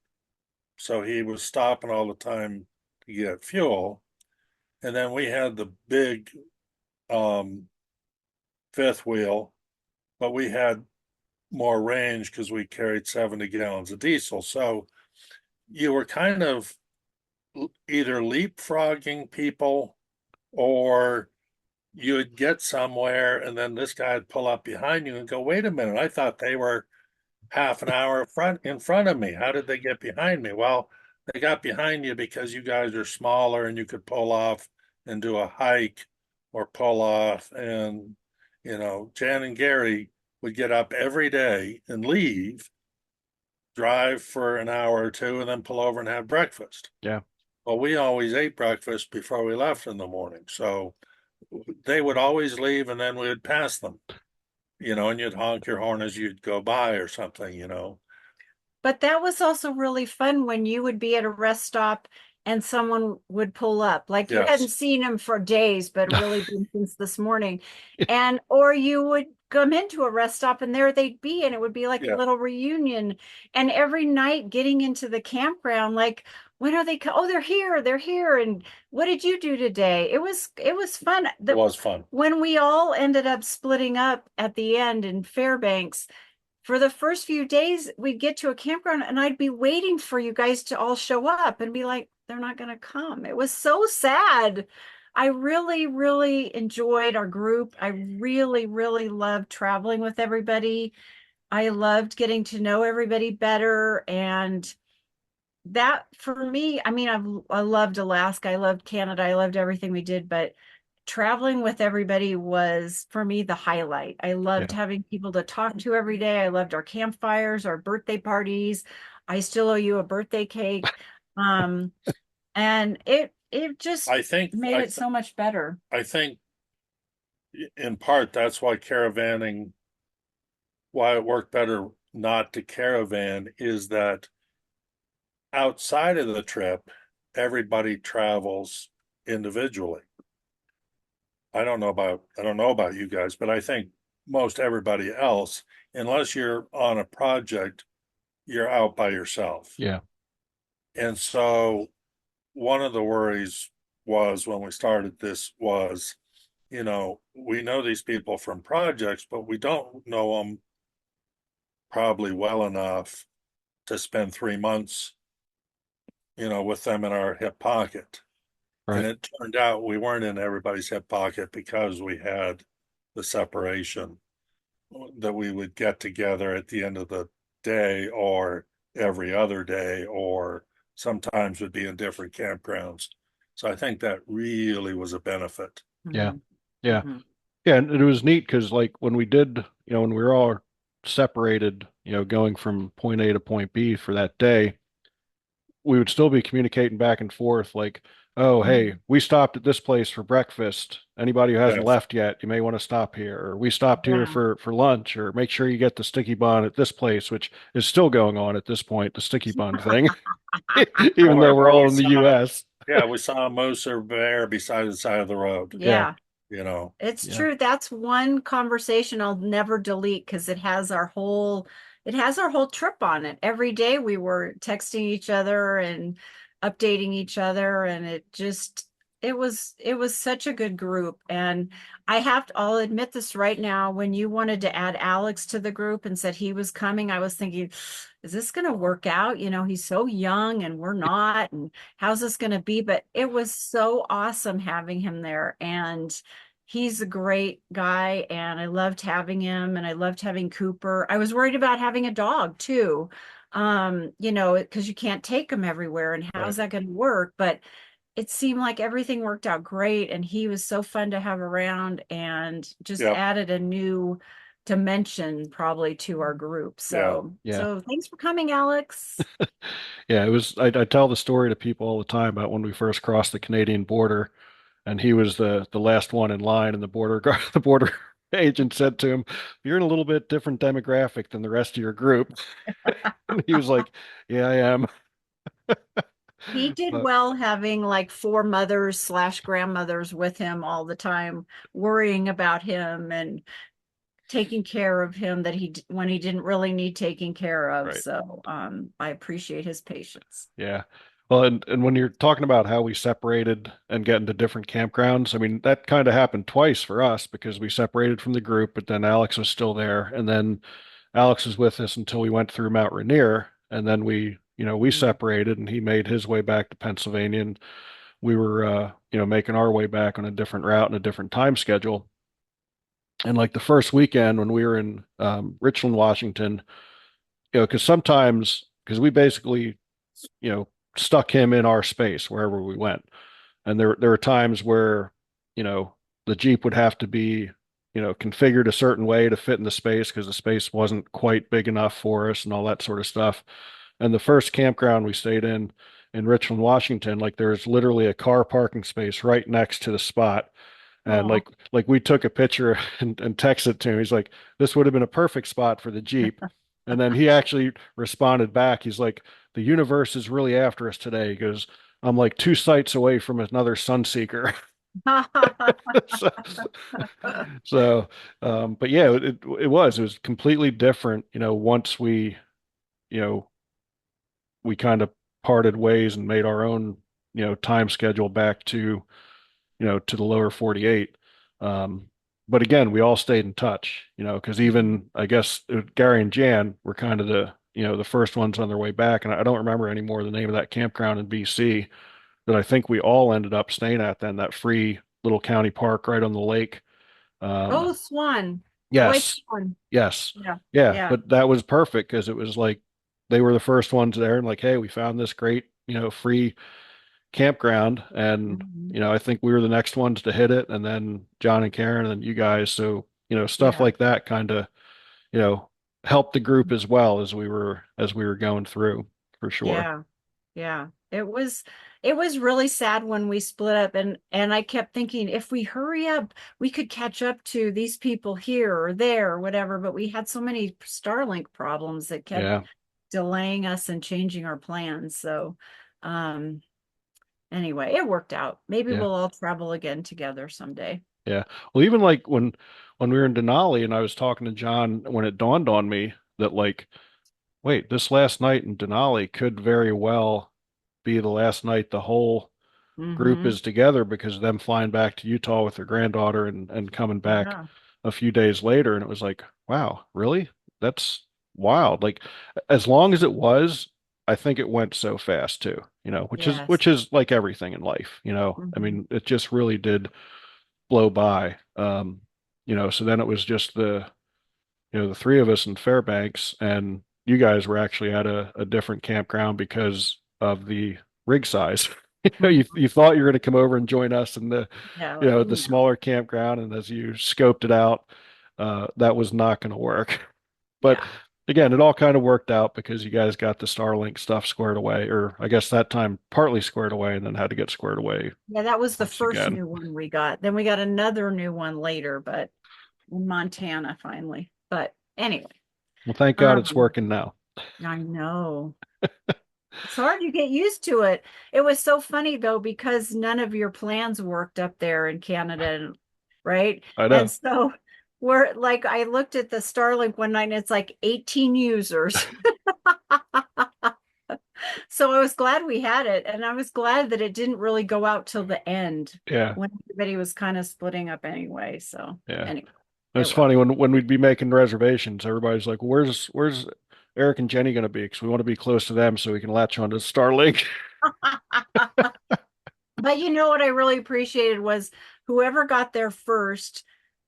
so he was stopping all the time to get fuel. And then we had the big um, fifth wheel, but we had more range because we carried 70 gallons of diesel. So you were kind of either leapfrogging people or you would get somewhere and then this guy would pull up behind you and go, wait a minute, I thought they were half an hour in front of me. How did they get behind me? Well, they got behind you because you guys are smaller and you could pull off and do a hike or pull off. And, Jan and Gary would get up every day and leave, drive for an hour or two, and then pull over and have breakfast. Yeah. Well, we always ate breakfast before we left in the morning. So they would always leave and then we would pass them, and you'd honk your horn as you'd go by or something. But that was also really fun when you would be at a rest stop and someone would pull up. Like you hadn't Yes. seen them for days, but really been since this morning. And or you would come into a rest stop and there they'd be, and it would be like a Yeah. little reunion. And every night getting into the campground, like, when are they oh, they're here, they're here. And what did you do today? It was fun. It was fun. When we all ended up splitting up at the end in Fairbanks, for the first few days, we'd get to a campground and I'd be waiting for you guys to all show up and be like, they're not going to come. It was so sad. I really, really enjoyed our group. I really, really loved traveling with everybody. I loved getting to know everybody better. And that for me, I mean, I loved Alaska. I loved Canada. I loved everything we did, but traveling with everybody was for me the highlight. I loved Yeah. having people to talk to every day. I loved our campfires, our birthday parties. I still owe you a birthday cake. Um, and it just I think made it so much better. I think in part that's why it worked better not to caravan is that outside of the trip, everybody travels individually. I don't know about you guys, but I think most everybody else, unless you're on a project, you're out by yourself. Yeah. And so one of the worries was when we started this was, we know these people from projects, but we don't know them probably well enough to spend 3 months, with them in our hip pocket. And Right. it turned out we weren't in everybody's hip pocket because we had the separation that we would get together at the end of the day or every other day, or sometimes would be in different campgrounds. So I think that really was a benefit. Yeah. Mhm. Yeah. Mhm. Yeah. And it was neat because like when we did, when we were all separated, going from point A to point B for that day, we would still be communicating back and forth like, oh, hey, we stopped at this place for breakfast. Anybody who hasn't Yes. left yet, you may want to stop here. Or we stopped here Yeah. for lunch, or make sure you get the sticky bun at this place, which is still going on at this point, the sticky bun thing, even though we're Or all we in the saw, US. yeah, we saw a moose or bear beside the side of the road, Yeah. Yeah. you know. It's Yeah. true. That's one conversation I'll never delete because it has our whole trip on it. Every day we were texting each other and updating each other, and it was such a good group. And I'll admit this right now, when you wanted to add Alex to the group and said he was coming, I was thinking, is this going to work out? He's so young and we're not, and how's this going to be? But it was so awesome having him there. And he's a great guy, and I loved having him, and I loved having Cooper. I was worried about having a dog too, because you can't take him everywhere, and how's Right. that going to work? But it seemed like everything worked out great, and he was so fun to have around and just Yep. added a new dimension probably to our group. Yeah. Yeah. So thanks for coming, Alex. Yeah. It was, I tell the story to people all the time about when we first crossed the Canadian border, and he was the last one in line, and the border guard, the border agent said to him, "You're in a little bit different demographic than the rest of your group." And he was like, "Yeah, I am." He did But well having like four mothers/grandmothers with him all the time, worrying about him and taking care of him when he didn't really need taking care of. right. So I appreciate his patience. Yeah. Well, and when you're talking about how we separated and get into different campgrounds, I mean, that kind of happened twice for us because we separated from the group, but then Alex was still there. And then Alex was with us until we went through Mount Rainier. And then we Mhm. separated, and he made his way back to Pennsylvania. And we were, making our way back on a different route and a different time schedule. And like the first weekend when we were in Richland, Washington, because sometimes, because we basically, stuck him in our space wherever we went. And there were times where, you know, the Jeep would have to be, configured a certain way to fit in the space because the space wasn't quite big enough for us and all that sort of stuff. And the first campground we stayed in Richland, Washington, like there's literally a car parking space right next to the spot. And Oh, like we took a picture and texted it to him. He's like, this would have been a perfect spot for the Jeep. And then he actually responded back. He's like, the universe is really after us today. He goes, I'm like 2 sites away from another Sunseeker. So, so but yeah, it was completely different, once you know, we kind of parted ways and made our own, time schedule back to the lower 48. Um, but again, we all stayed in touch, because even I guess Gary and Jan were kind of the first ones on their way back. And I don't remember anymore the name of that campground in BC that I think we all ended up staying at then, that free little county park right on the lake. oh, Um, Swan. I like yes, Swan. yes, Yeah. yeah, Yeah. but that was perfect because it was like they were the first ones there and like, hey, we found this great, free campground and Mhm. I think we were the next ones to hit it and then John and Karen and then you guys. So, stuff Yeah. like that kind of, you know, helped the group as well as we were going through for sure. Yeah. Yeah. It was really sad when we split up, and I kept thinking if we hurry up, we could catch up to these people here or there or whatever, but we had so many Starlink problems that kept Yeah. delaying us and changing our plans. So, um anyway, it worked out. Maybe Yeah. we'll all travel again together someday. Yeah. Well, even like when we were in Denali and I was talking to John when it dawned on me that like, wait, this last night in Denali could very well be the last night the whole group Mm-hmm. is together because of them flying back to Utah with their granddaughter and coming back Yeah. a few days later. And it was like, wow, really? That's wild. Like as long as it was, I think it went so fast too, which is Yes. which is like everything in life. I Mm-hmm. mean, it just really did blow by. So then it was just the three of us in Fairbanks, and you guys were actually at a different campground because of the rig size. You thought you were going to come over and join us in the Yeah, like, the no. smaller campground, and as you scoped it out, that was not going to work. But Yeah. again, it all kind of worked out because you guys got the Starlink stuff squared away, or I guess that time partly squared away, and then had to get squared away Yeah, that was the once first again. new one we got. Then we got another new one later, but in Montana finally. But anyway, Well, thank God it's um, working now. I know. It's hard to get used to it. It was so funny though, because none of your plans worked up there in Canada, right? I And know. so we're like, I looked at the Starlink one night and it's like 18 users. So I was glad we had it, and I was glad that it didn't really go out till the end Yeah, when everybody was kind of splitting up anyway. So yeah. anyway, it It's worked. funny when we'd be making reservations, everybody's like, "Where's Eric and Jenny going to be?" Because we want to be close to them so we can latch onto Starlink. But you know what I really appreciated was whoever got there first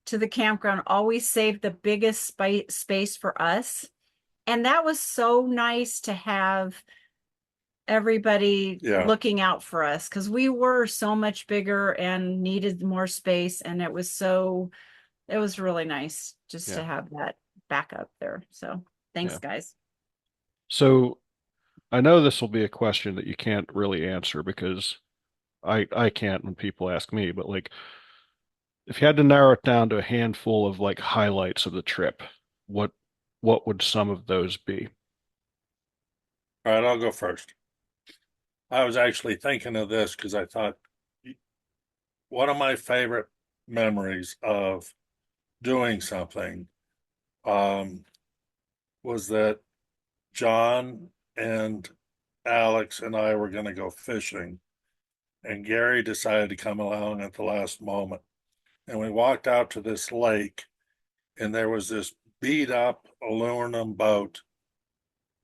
to the campground always saved the biggest space for us. And that was so nice to have everybody Yeah. looking out for us because we were so much bigger and needed more space. And it was really nice just Yeah, to have that backup there. So thanks, yeah. guys. So I know this will be a question that you can't really answer because I can't when people ask me, but like if you had to narrow it down to a handful of like highlights of the trip, what what would some of those be? All right, I'll go first. I was actually thinking of this because I thought one of my favorite memories of doing something um, was that John and Alex and I were going to go fishing, and Gary decided to come along at the last moment. And we walked out to this lake, and there was this beat up aluminum boat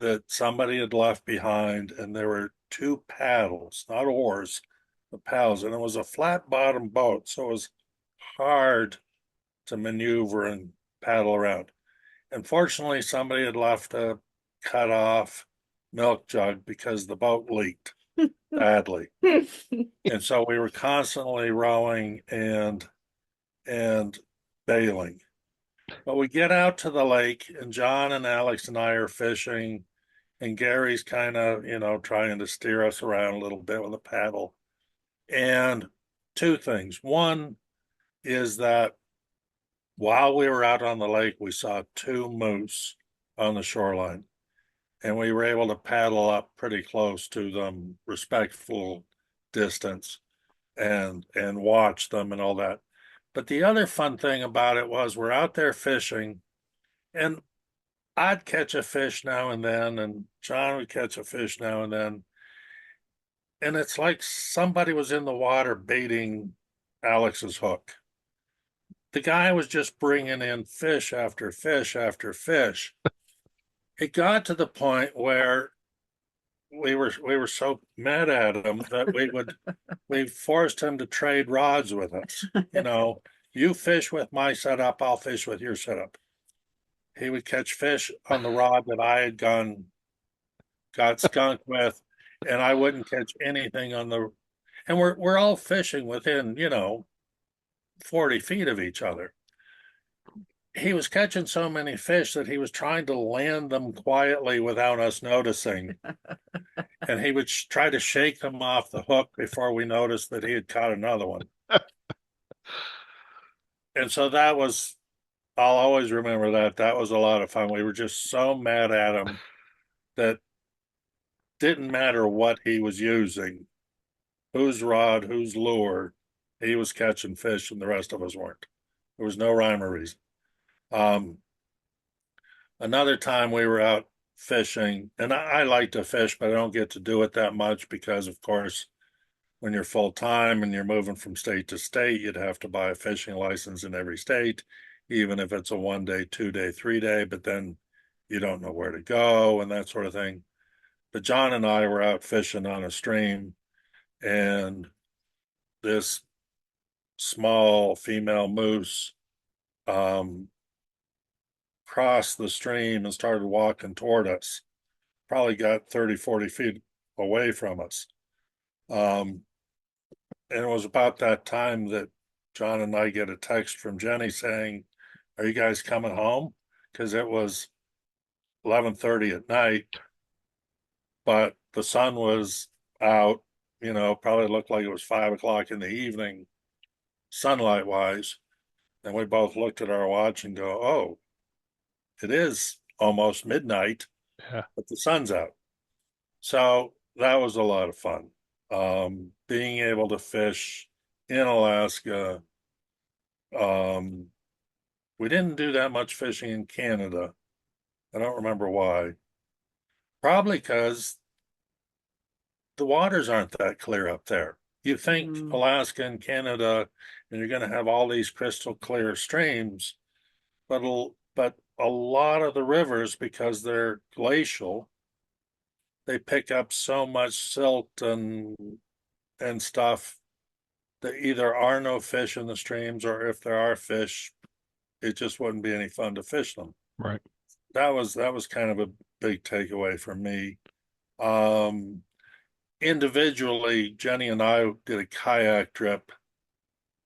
that somebody had left behind, and there were two paddles, not oars, the paddles, and it was a flat bottom boat, so it was hard to maneuver and paddle around. Unfortunately, somebody had left a cut off milk jug because the boat leaked. badly. And so we were constantly rowing and bailing. But we get out to the lake, and John and Alex and I are fishing, and Gary's kind of, trying to steer us around a little bit with a paddle. And two things. One is that while we were out on the lake, we saw two moose on the shoreline, and we were able to paddle up pretty close to them, respectful distance, and watch them and all that. But the other fun thing about it was we're out there fishing, and I'd catch a fish now and then, and John would catch a fish now and then. And it's like somebody was in the water baiting Alex's hook. The guy was just bringing in fish after fish after fish. It got to the point where we were so mad at him that we forced him to trade rods with us. You fish with my setup, I'll fish with your setup. He would catch fish on the rod that I had got skunked with, and I wouldn't catch anything on the. And we're all fishing within 40 feet of each other. He was catching so many fish that he was trying to land them quietly without us noticing. And he would try to shake them off the hook before we noticed that he had caught another one. And so I'll always remember that. That was a lot of fun. We were just so mad at him that didn't matter what he was using, whose rod, whose lure, he was catching fish and the rest of us weren't. There was no rhyme or reason. Another time we were out fishing, and I like to fish, but I don't get to do it that much because, of course, when you're full time and you're moving from state to state, you'd have to buy a fishing license in every state, even if it's a 1 day, 2 day, 3 day, but then you don't know where to go and that sort of thing. But John and I were out fishing on a stream, and this small female moose crossed the stream and started walking toward us. Probably got 30, 40 feet away from us. And it was about that time that John and I get a text from Jenny saying, "Are you guys coming home?" Because it was 11:30 at night, but the sun was out, probably looked like it was 5 o'clock in the evening, sunlight wise. And we both looked at our watch and go, "Oh, it is almost midnight, Yeah. but the sun's out." So that was a lot of fun. Being able to fish in Alaska. We didn't do that much fishing in Canada. I don't remember why. Probably because the waters aren't that clear up there. You think Alaska and Canada, and you're going to have all these crystal clear streams, but a lot of the rivers, because they're glacial, they pick up so much silt and stuff that either are no fish in the streams, or if there are fish, it just wouldn't be any fun to fish them. Right. That was kind of a big takeaway for me. Individually, Jenny and I did a kayak trip,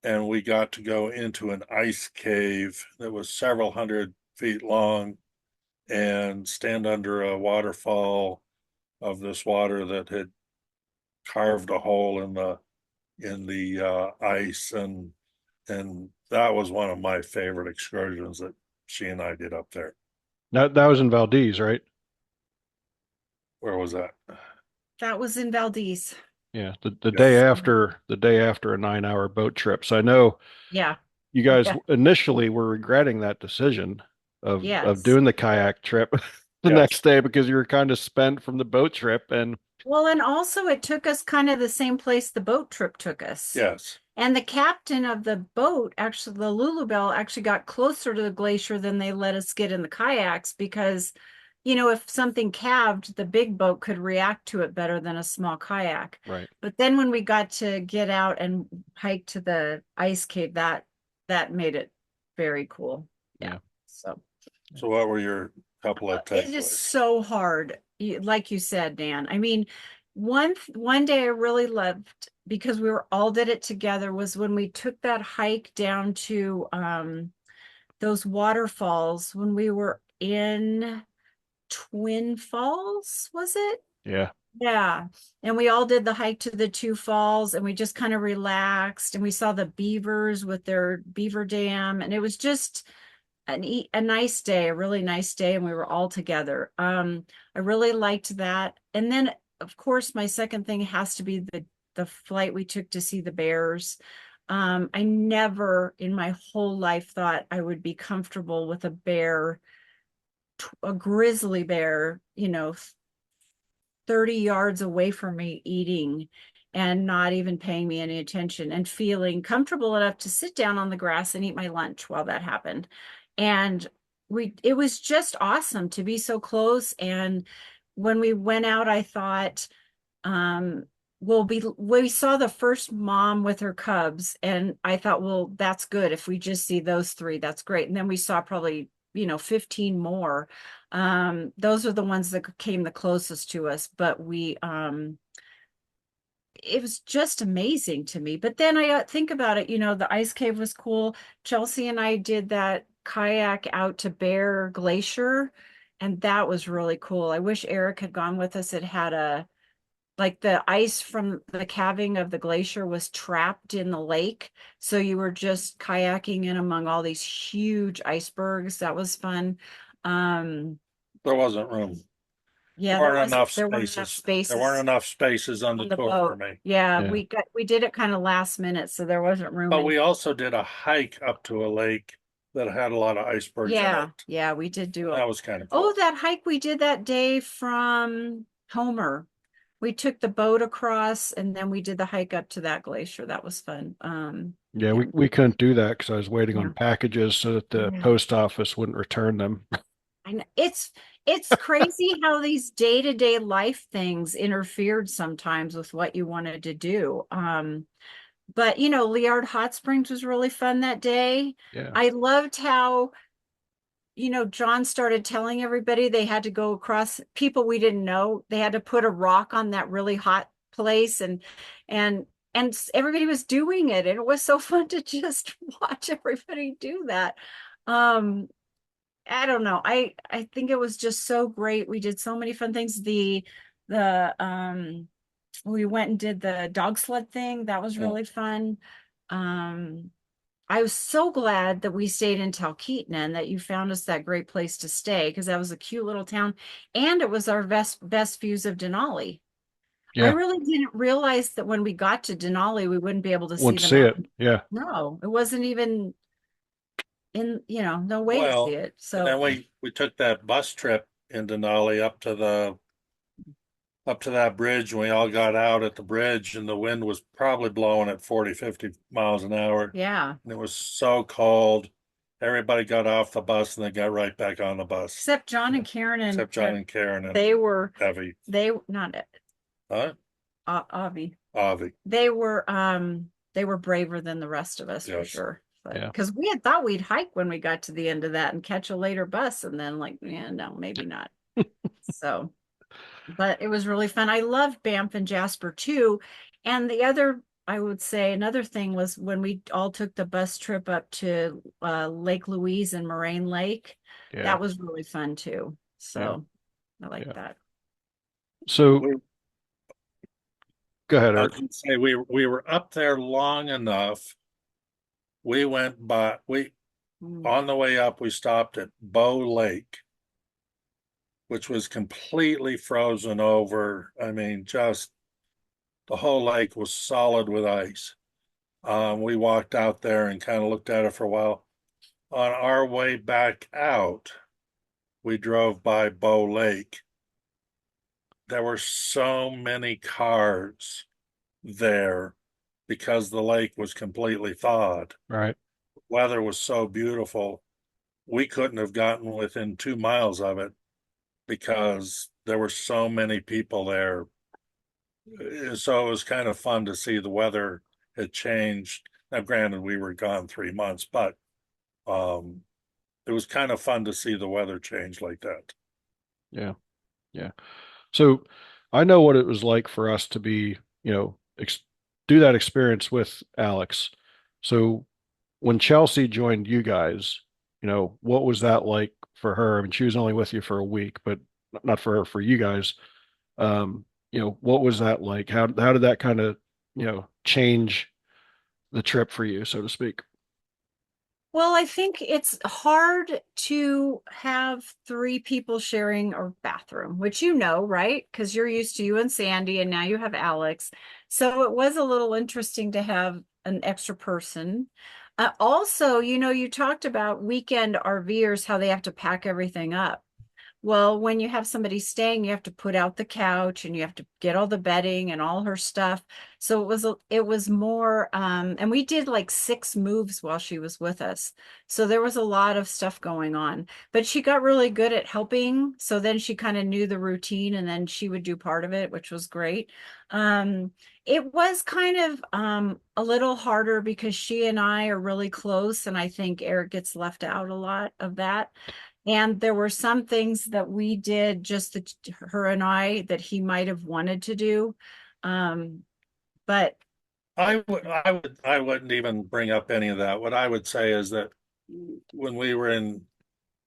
and we got to go into an ice cave that was several hundred feet long and stand under a waterfall of this water that had carved a hole in the ice, and that was one of my favorite excursions that she and I did up there. That was in Valdez, right? Where was that? That was in Valdez. Yeah, the Yes. day after a 9 hour boat trip. So I know Yeah. you guys Yeah. initially were regretting that decision of Yes. doing the kayak trip the Yes. next day because you were kind of spent from the boat trip. And Well, and also it took us kind of the same place the boat trip took us. Yes. And the captain of the boat, actually, the Lulubelle, actually got closer to the glacier than they let us get in the kayaks because, if something calved, the big boat could react to it better than a small kayak. right. But then when we got to get out and hike to the ice cave, that made it very cool. Yeah. So what were your couple of it is takeaways? so hard, like you said, Dan. I mean, One day I really loved because we were all did it together was when we took that hike down to those waterfalls when we were in Twin Falls, was it? Yeah. Yeah. And we all did the hike to the two falls and we just kind of relaxed and we saw the beavers with their beaver dam and it was just a nice day, a really nice day, and we were all together. I really liked that. And then, of course, my second thing has to be the flight we took to see the bears. I never in my whole life thought I would be comfortable with a bear, a grizzly bear, 30 yards away from me eating and not even paying me any attention and feeling comfortable enough to sit down on the grass and eat my lunch while that happened. And it was just awesome to be so close. And when we went out, I thought, we saw the first mom with her cubs, and I thought, well, that's good. If we just see those three, that's great. And then we saw probably, 15 more. Those are the ones that came the closest to us, but it was just amazing to me. But then I think about it, the ice cave was cool. Chelsea and I did that kayak out to Bear Glacier, and that was really cool. I wish Eric had gone with us. It had like the ice from the calving of the glacier was trapped in the lake. So you were just kayaking in among all these huge icebergs. That was fun. There wasn't room. Yeah, there weren't enough There weren't spaces enough spaces on the on the tour for boat. me. Yeah, Yeah. we did it kind of last minute, so there wasn't room But in. we also did a hike up to a lake that had a lot of icebergs in Yeah, it. yeah, we did do That was kind of oh, cool. that hike we did that day from Homer. We took the boat across and then we did the hike up to that glacier. That was fun. Yeah, Yeah, we couldn't do that because I was waiting on yeah. packages so that the Yeah. post office wouldn't return them. I know. It's crazy how these day-to-day life things interfered sometimes with what you wanted to do. But Liard Hot Springs was really fun that day. Yeah. I loved how John started telling everybody they had to go across people we didn't know. They had to put a rock on that really hot place and everybody was doing it. And it was so fun to just watch everybody do that. Um, I don't know. I think it was just so great. We did so many fun things. The we went and did the dog sled thing. That was Yeah. really fun. Um, I was so glad that we stayed in Talkeetna and that you found us that great place to stay because that was a cute little town and it was our best views of Denali. I Yeah. really didn't realize that when we got to Denali, we wouldn't be able to see Want to the see it. mountain. Yeah. No, it wasn't even no way to see Well, it. and So then we took that bus trip in Denali up to that bridge and we all got out at the bridge and the wind was probably blowing at 40, 50 miles an hour. yeah, And it was so cold. Everybody got off the bus and they got right back on the bus. except John and Karen and Except John and Karen and they were Evie. they not Huh? Avi. Avi. They were braver than the rest of us for Yes. sure. But Yeah. because we had thought we'd hike when we got to the end of that and catch a later bus, and then like, yeah, no, maybe not. So, but it was really fun. I love Banff and Jasper too. And the other, I would say, another thing was when we all took the bus trip up to Lake Louise and Moraine Lake. Yeah. That was really fun too. Yeah. So I like Yeah. that. So We, go ahead, I Eric. was gonna say we were up there long enough. We went by we Mm. On the way up we stopped at Bow Lake, which was completely frozen over. I mean, just the whole lake was solid with ice. We walked out there and kind of looked at it for a while. On our way back out, we drove by Bow Lake. There were so many cars there because the lake was completely thawed. Right. Weather was so beautiful. We couldn't have gotten within 2 miles of it because there were so many people there. So it was kind of fun to see the weather had changed. Now, granted, we were gone 3 months, but um, it was kind of fun to see the weather change like that. Yeah. Yeah. So I know what it was like for us to be, do that experience with Alex. So when Chelsea joined you guys, what was that like for her? I mean, she was only with you for a week, but not for her, for you guys. What was that like? How did that kind of, change the trip for you, so to speak? Well, I think it's hard to have three people sharing a bathroom, which right? Because you're used to you and Sandy, and now you have Alex. So it was a little interesting to have an extra person. Also, you talked about weekend RVers, how they have to pack everything up. Well, when you have somebody staying, you have to put out the couch and you have to get all the bedding and all her stuff. So it was more and we did like 6 moves while she was with us. So there was a lot of stuff going on. But she got really good at helping. So then she kind of knew the routine and then she would do part of it, which was great. Um it was kind of a little harder because she and I are really close and I think Eric gets left out a lot of that. And there were some things that we did, just her and I, that he might have wanted to do. Um, but I wouldn't even bring up any of that. What I would say is that when we were in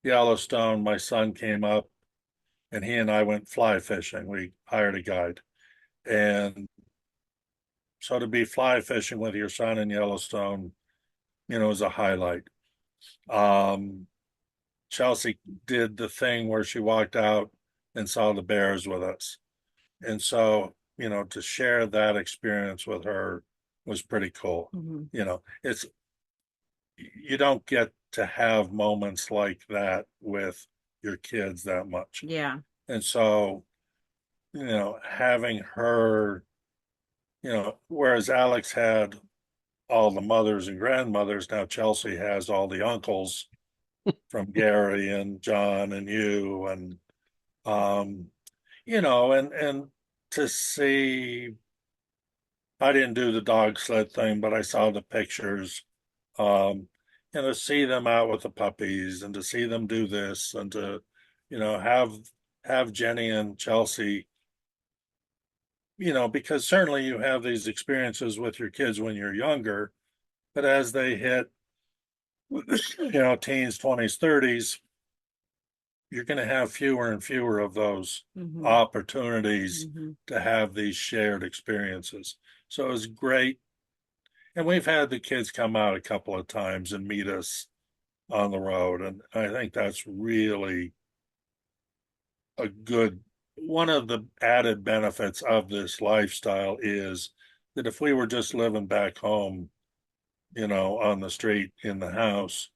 Yellowstone, my son came up and he and I went fly fishing. We hired a guide. And so to be fly fishing with your son in Yellowstone, is a highlight. Um, Chelsea did the thing where she walked out and saw the bears with us. And so, to share that experience with her was pretty cool. mhm, It's, you don't get to have moments like that with your kids that much. yeah. And so, having her, whereas Alex had all the mothers and grandmothers, now Chelsea has all the uncles from Gary and John and you and um and to see, I didn't do the dog sled thing, but I saw the pictures. Um, and to see them out with the puppies and to see them do this and to, have Jenny and Chelsea, because certainly you have these experiences with your kids when you're younger, but as they hit, teens, 20s, 30s, you're going to have fewer and fewer of those Mhm, opportunities mhm. to have these shared experiences. So it was great. And we've had the kids come out a couple of times and meet us on the road. And I think that's really a good, one of the added benefits of this lifestyle is that if we were just living back home, on the street in the house,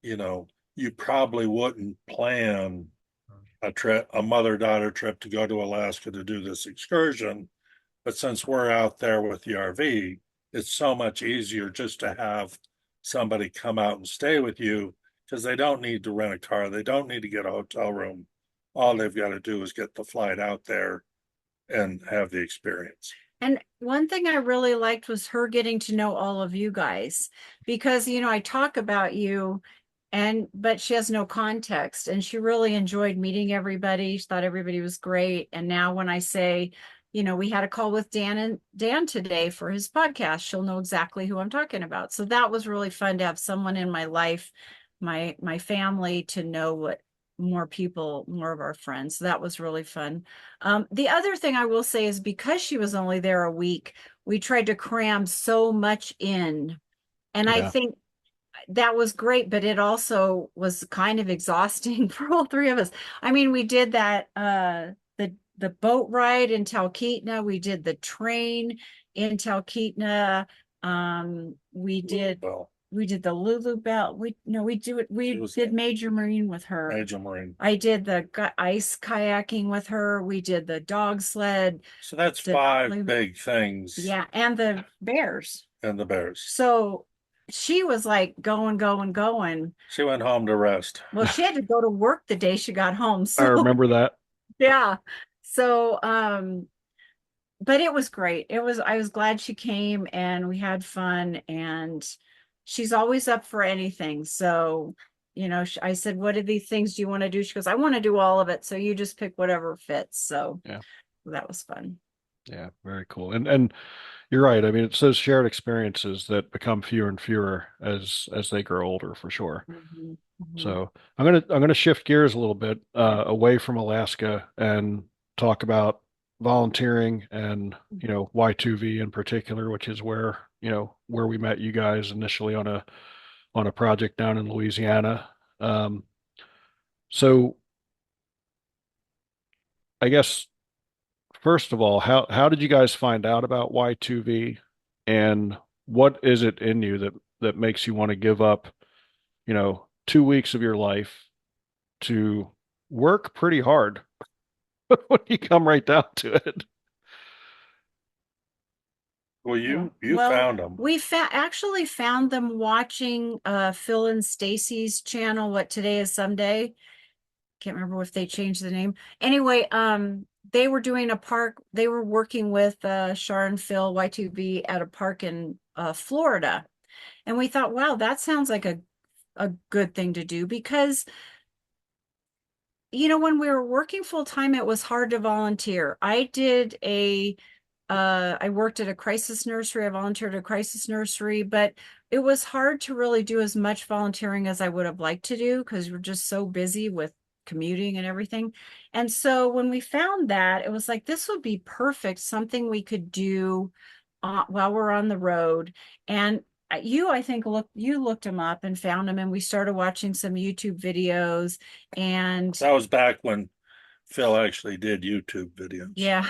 you probably wouldn't plan a trip, a mother-daughter trip to go to Alaska to do this excursion. But since we're out there with the RV, it's so much easier just to have somebody come out and stay with you because they don't need to rent a car. They don't need to get a hotel room. All they've got to do is get the flight out there and have the experience. And one thing I really liked was her getting to know all of you guys because, I talk about you but she has no context and she really enjoyed meeting everybody. She thought everybody was great. And now when I say, we had a call with Dan today for his podcast, she'll know exactly who I'm talking about. So that was really fun to have someone in my life, my family, to know what more people, more of our friends. So that was really fun. The other thing I will say is because she was only there a week, we tried to cram so much in. And I Yeah. think that was great, but it also was kind of exhausting for all three of us. I mean, we did that the boat ride in Talkeetna, we did the train in Talkeetna, we did Well, we did the Lulu Bell. We did Major Marine with her. Major Marine. I did the ice kayaking with her. We did the dog sled. So that's The, 5 big things. yeah, and the bears. And the bears. So she was like going, going, going. She went home to rest. Well, she had to go to work the day she got home. I So remember that. yeah. So but it was great. I was glad she came and we had fun and she's always up for anything. So, I said, what are these things do you want to do? She goes, I want to do all of it. So you just pick whatever fits. So Yeah. that was fun. Yeah, very cool. And you're right. I mean, it's those shared experiences that become fewer and fewer as they grow older, for sure. Mhm, mhm. So I'm gonna shift gears a little bit away from Alaska and talk about volunteering and Y2V in particular, which is where we met you guys initially on a project down in Louisiana. Um, so I guess first of all, how did you guys find out about Y2V, and what is it in you that makes you want to give up, 2 weeks of your life to work pretty hard when you come right down to it? Well, Yeah. you Well, found them. we actually found them watching Phil and Stacy's channel, What Today Is Someday. Can't remember if they changed the name. Anyway, they were doing a park, they were working with Shar and Phil Y2B at a park in Florida. And we thought, wow, that sounds like a good thing to do because when we were working full time, it was hard to volunteer. I worked at a crisis nursery. I volunteered at a crisis nursery, but it was hard to really do as much volunteering as I would have liked to do because we're just so busy with commuting and everything. And so when we found that, it was like, this would be perfect, something we could do while we're on the road. And I think, you looked them up and found them, and we started watching some YouTube videos. And That was back when Phil actually did YouTube videos. yeah.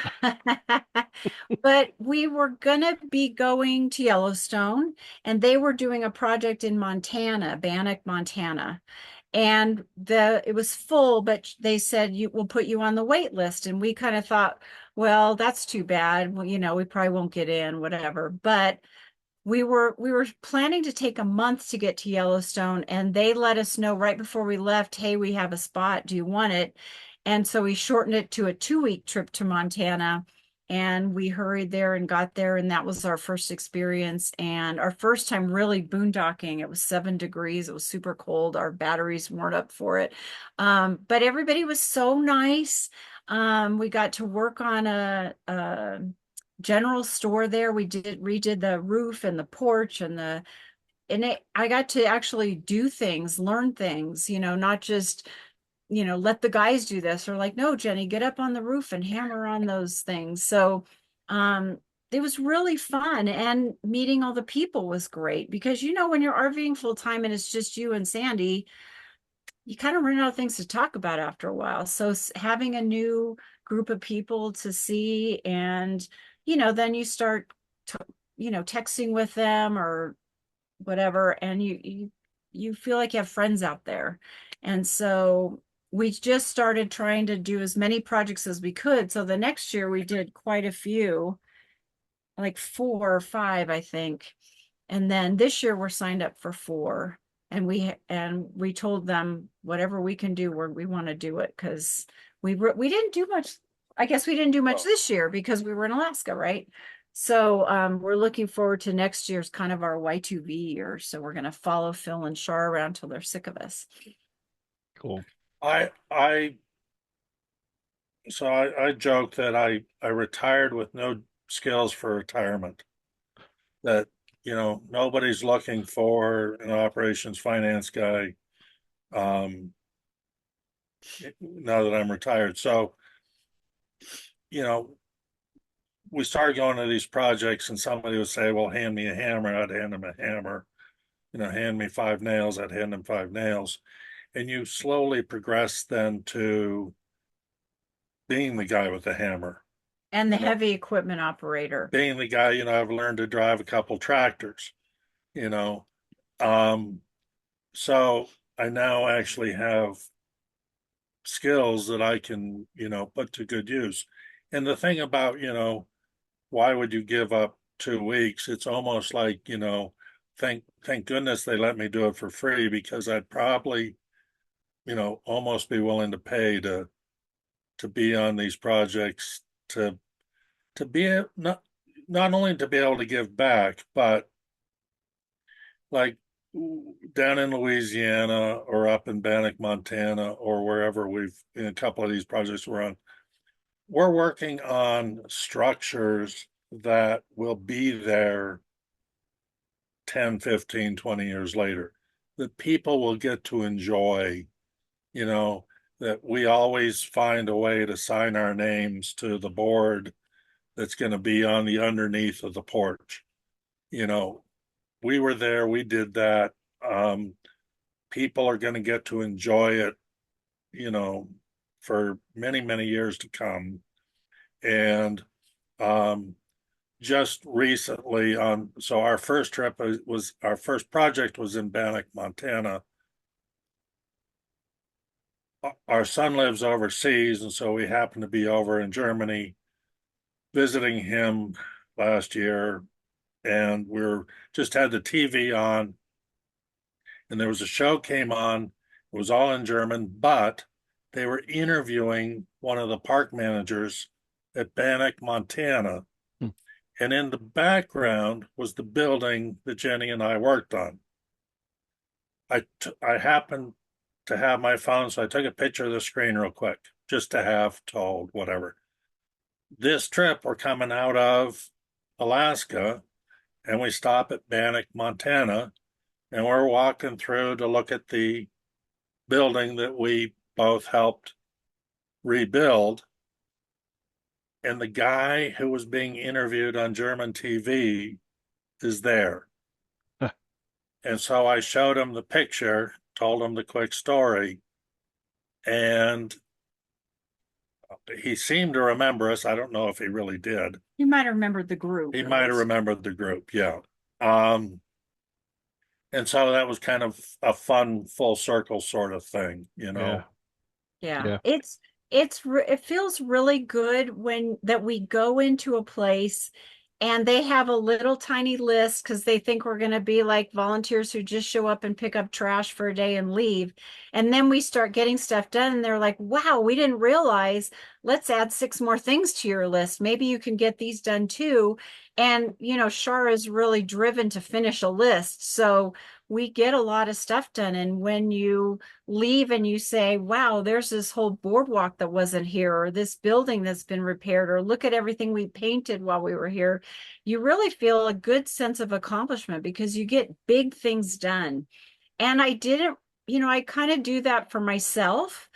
But we were gonna be going to Yellowstone, and they were doing a project in Montana, Bannock, Montana. And it was full, but they said you will put you on the wait list. And we kind of thought, well, that's too bad. Well, we probably won't get in, whatever. But we were planning to take a month to get to Yellowstone, and they let us know right before we left, hey, we have a spot. Do you want it? And so we shortened it to a 2-week trip to Montana, and we hurried there and got there, and that was our first experience and our first time really boondocking. It was 7 degrees. It was super cold. Our batteries weren't up for it. But everybody was so nice. We got to work on a general store there. We redid the roof and the porch I got to actually do things, learn things, not just, let the guys do this, or like, no, Jenny, get up on the roof and hammer on those things. So, um, it was really fun, and meeting all the people was great because, when you're RVing full time and it's just you and Sandy, you kind of run out of things to talk about after a while. So having a new group of people to see, and then you start texting with them or whatever, and you feel like you have friends out there. And so we just started trying to do as many projects as we could. So the next year we did quite a few, like 4 or 5, I think. And then this year we're signed up for 4. And we told them whatever we can do, we want to do it, because we didn't do much. I guess we didn't do much Well, this year because we were in Alaska, right? So we're looking forward to next year's kind of our Y2V year. So we're gonna follow Phil and Shar around till they're sick of us. Cool. I I joke that I retired with no skills for retirement. That, nobody's looking for an operations finance guy. Um, now that I'm retired. So, you know, we started going to these projects and somebody would say, well, hand me a hammer. I'd hand them a hammer. Hand me 5 nails. I'd hand them 5 nails. And you slowly progress then to being the guy with the hammer. And the You know, heavy equipment operator. being the guy, I've learned to drive a couple tractors, you know. Um, so I now actually have skills that I can, put to good use. And the thing about, why would you give up 2 weeks? It's almost like, thank goodness they let me do it for free, because I'd probably, almost be willing to pay to be on these projects, to be not only to be able to give back, but like down in Louisiana or up in Bannock, Montana, or wherever in a couple of these projects we're on, we're working on structures that will be there 10, 15, 20 years later, that people will get to enjoy, you know, that we always find a way to sign our names to the board that's going to be on the underneath of the porch. You know, we were there, we did that. People are going to get to enjoy it, you know, for many, many years to come. And um, just recently so our first trip was our first project was in Bannock, Montana. Our son lives overseas, and so we happened to be over in Germany visiting him last year, and we're just had the TV on, and there was a show came on. It was all in German, but they were interviewing one of the park managers at Bannock, Montana. Hmm. And in the background was the building that Jenny and I worked on. I happened to have my phone, so I took a picture of the screen real quick, just to have told whatever. This trip, we're coming out of Alaska, and we stop at Bannock, Montana, and we're walking through to look at the building that we both helped rebuild. And the guy who was being interviewed on German TV is there. Huh. And so I showed him the picture, told him the quick story, and he seemed to remember us. I don't know if he really did. You might have remembered the group. He at might have least. remembered the group, yeah. And so that was kind of a fun full circle sort of thing, you know. Yeah, Yeah. it feels really good when that we go into a place and they have a little tiny list because they think we're going to be like volunteers who just show up and pick up trash for a day and leave. And then we start getting stuff done and they're like, wow, we didn't realize, let's add 6 more things to your list. Maybe you can get these done too. And, Shara is really driven to finish a list. So we get a lot of stuff done. And when you leave and you say, wow, there's this whole boardwalk that wasn't here, or this building that's been repaired, or look at everything we painted while we were here, you really feel a good sense of accomplishment because you get big things done. And I didn't, I kind of do that for myself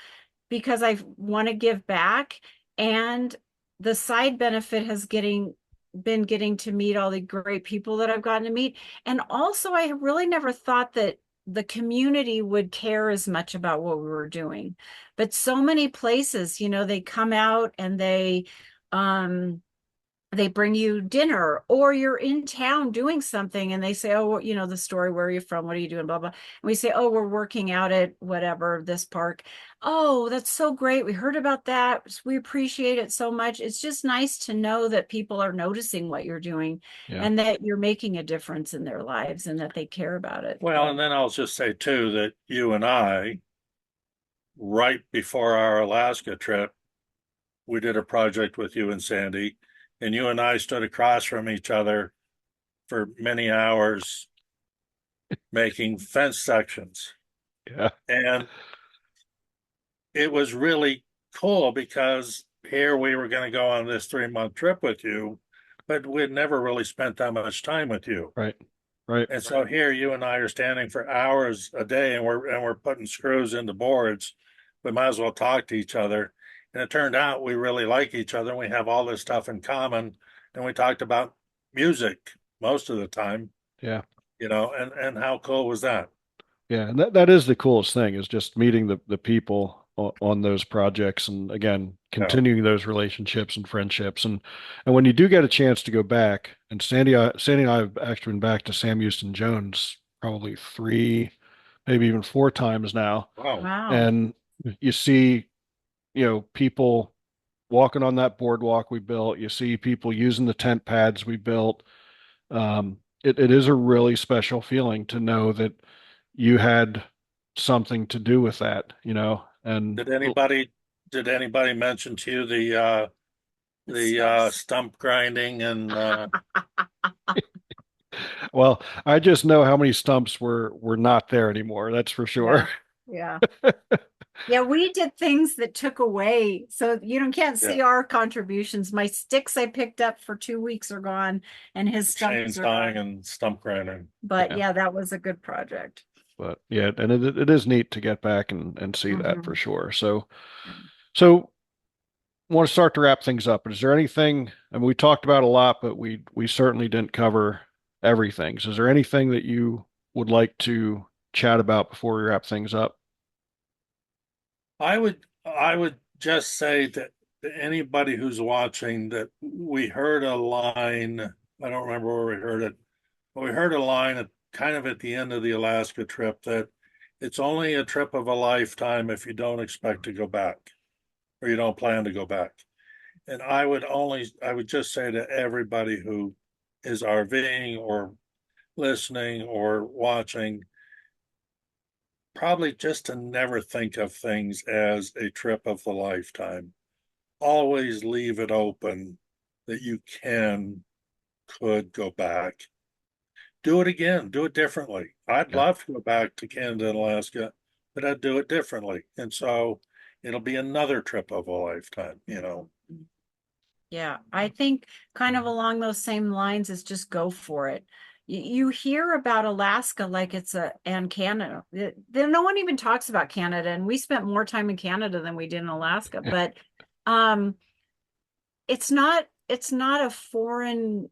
because I want to give back. And the side benefit has been getting to meet all the great people that I've gotten to meet. And also, I really never thought that the community would care as much about what we were doing. But so many places, they come out and they bring you dinner, or you're in town doing something and they say, oh, the story, where are you from, what are you doing, blah blah, and we say, oh, we're working out at whatever, this park. Oh, that's so great, we heard about that, we appreciate it so much. It's just nice to know that people are noticing what you're doing Yeah. and that you're making a difference in their lives and that they care about it. Well, and then I'll just say too that you and I, right before our Alaska trip, we did a project with you and Sandy, and you and I stood across from each other for many hours making fence sections. Yeah. And it was really cool because here we were going to go on this 3-month trip with you, but we'd never really spent that much time with you. Right. Right. And so here you and I are standing for hours a day and we're putting screws into boards. We might as well talk to each other. And it turned out we really like each other. And we have all this stuff in common. And we talked about music most of the time, Yeah. and how cool was that? Yeah. And that is the coolest thing, is just meeting the people on those projects, and again, Yeah. continuing those relationships and friendships. And when you do get a chance to go back, and Sandy and I have actually been back to Sam Houston Jones probably 3, maybe even 4 times now. Wow. Wow. And you see, people walking on that boardwalk we built. You see people using the tent pads we built. It is a really special feeling to know that you had something to do with that, and Did anybody mention to you the stump grinding and well, I just know how many stumps were not there anymore. That's for Yeah. sure. Yeah. Yeah, we did things that took away, so you don't can't Yeah, see our contributions. My sticks I picked up for 2 weeks are gone, and his stumps are chainsawing gone. and stump grinding. But Yeah. yeah, that was a good project. But yeah, and it is neat to get back and see that for Mhm. sure. So want to start to wrap things up. Is there anything, I mean, we talked about a lot, but we certainly didn't cover everything. So is there anything that you would like to chat about before we wrap things up? I would just say that to anybody who's watching that we heard a line, I don't remember where we heard it, but we heard a line at kind of at the end of the Alaska trip that it's only a trip of a lifetime if you don't expect to go back or you don't plan to go back. And I would just say to everybody who is RVing or listening or watching, probably just to never think of things as a trip of the lifetime. Always leave it open that you could go back. Do it again, do it differently. I'd Yeah. love to go back to Canada and Alaska, but I'd do it differently. And so it'll be another trip of a lifetime, you know. Yeah, I think kind of along those same lines is just go for it. You hear about Alaska like it's and Canada. No one even talks about Canada, and we spent more time in Canada than we did in Alaska. But um, it's not a foreign,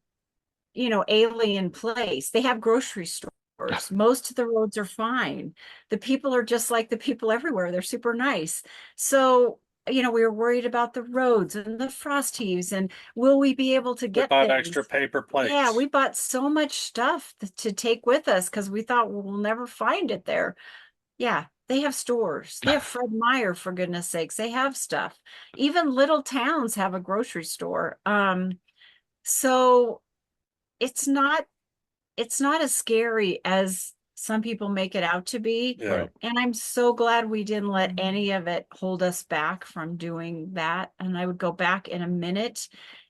alien place. They have grocery stores. Most of the roads are fine. The people are just like the people everywhere. They're super nice. So, we were worried about the roads and the frost heaves and will we be able to We get bought extra things? paper Yeah, plates. we bought so much stuff to take with us because we thought, well, we'll never find it there. Yeah, they have stores. They have Fred Meyer, for goodness sakes. They have stuff. Even little towns have a grocery store. So it's not it's not as scary as some people make it out to be. Yeah. Right. And I'm so glad we didn't let any of it hold us back from doing that. And I would go back in a minute.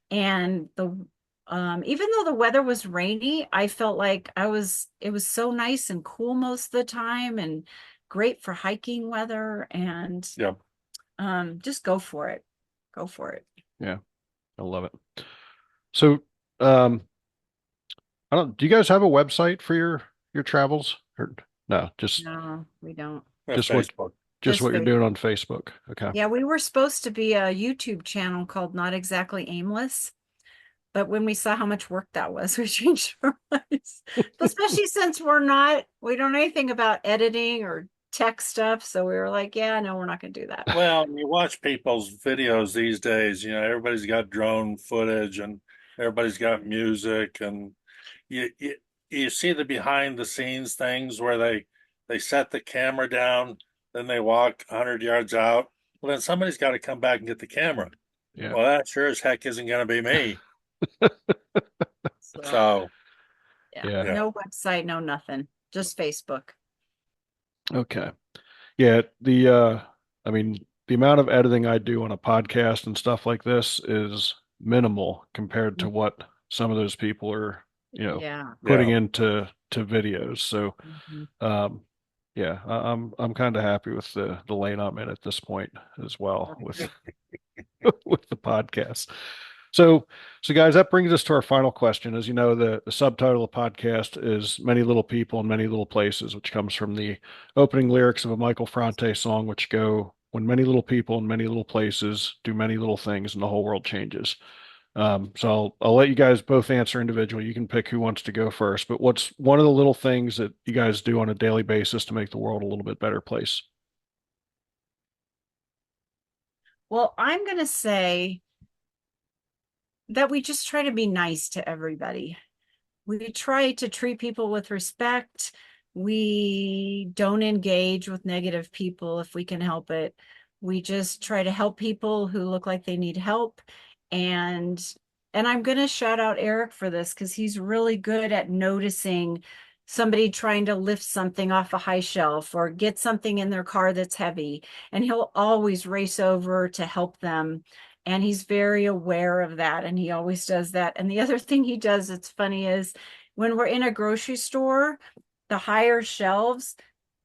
And even though the weather was rainy, I felt like it was so nice and cool most of the time and great for hiking weather. And Yeah. just go for it. Go for it. Yeah. I love it. So, um, I don't, do you guys have a website for your travels or no, No, we don't. just what, Facebook. just Just what you're doing Facebook. on Facebook? Okay. Yeah, we were supposed to be a YouTube channel called Not Exactly Aimless, but when we saw how much work that was, we changed our minds. Especially since we don't know anything about editing or tech stuff. So we were like, yeah, no, we're not going to do that. Well, you watch people's videos these days, everybody's got drone footage and everybody's got music and you you see the behind the scenes things where they set the camera down, then they walk 100 yards out. Well, then somebody's got to come back and get the camera. Yeah. Well, that sure as heck isn't going to be me. So So, yeah, Yeah. yeah. no website, no nothing, just Facebook. Okay. Yeah. I mean, the amount of editing I do on a podcast and stuff like this is minimal compared to what some of those people are, Yeah. putting Yeah. into videos. So, Mhm. um, yeah, I'm kind of happy with the lane I'm in at this point as well with with the podcast. So, so guys, that brings us to our final question. As you know, the subtitle of the podcast is Many Little People in Many Little Places, which comes from the opening lyrics of a Michael Franti song, which go, when many little people in many little places do many little things and the whole world changes. So I'll let you guys both answer individually. You can pick who wants to go first, but what's one of the little things that you guys do on a daily basis to make the world a little bit better place? Well, I'm going to say that we just try to be nice to everybody. We try to treat people with respect. We don't engage with negative people if we can help it. We just try to help people who look like they need help. And and I'm going to shout out Eric for this because he's really good at noticing somebody trying to lift something off a high shelf or get something in their car that's heavy. And he'll always race over to help them. And he's very aware of that. And he always does that. And the other thing he does, it's funny, is when we're in a grocery store, the higher shelves,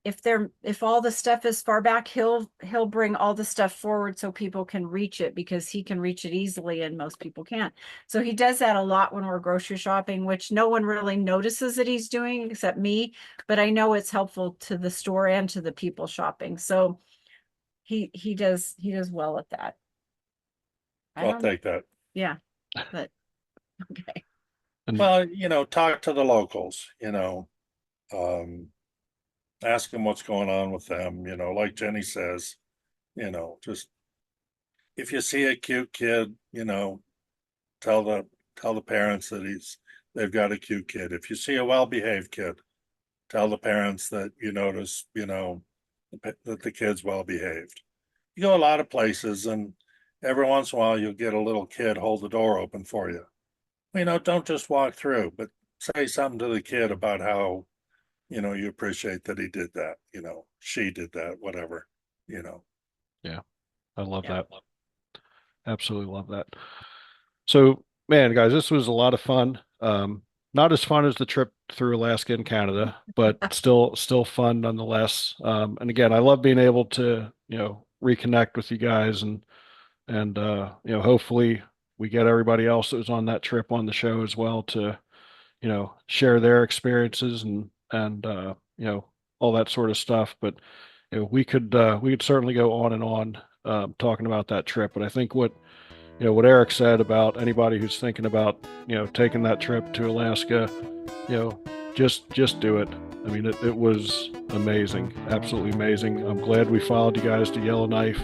if all the stuff is far back, he'll bring all the stuff forward so people can reach it, because he can reach it easily and most people can't. So he does that a lot when we're grocery shopping, which no one really notices that he's doing except me, but I know it's helpful to the store and to the people shopping. So he does well at that. I'll take that. Yeah, but okay. And Well, talk to the locals, ask them what's going on with them, like Jenny says, just if you see a cute kid, tell the parents that they've got a cute kid. If you see a well-behaved kid, tell the parents that you notice, that the kid's well-behaved. You go a lot of places, and every once in a while you'll get a little kid hold the door open for you. Don't just walk through, but say something to the kid about how, you appreciate that he did that, she did that, whatever. yeah, I love Yeah. that. Absolutely love that. So, man, guys, this was a lot of fun. Not as fun as the trip through Alaska and Canada, but still fun nonetheless. And again, I love being able to, reconnect with you guys and hopefully we get everybody else that was on that trip on the show as well to, share their experiences and all that sort of stuff. But we could certainly go on and on talking about that trip. But I think what Eric said about anybody who's thinking about, taking that trip to Alaska, just do it. I mean, it was amazing, absolutely amazing. I'm glad we followed you guys to Yellowknife.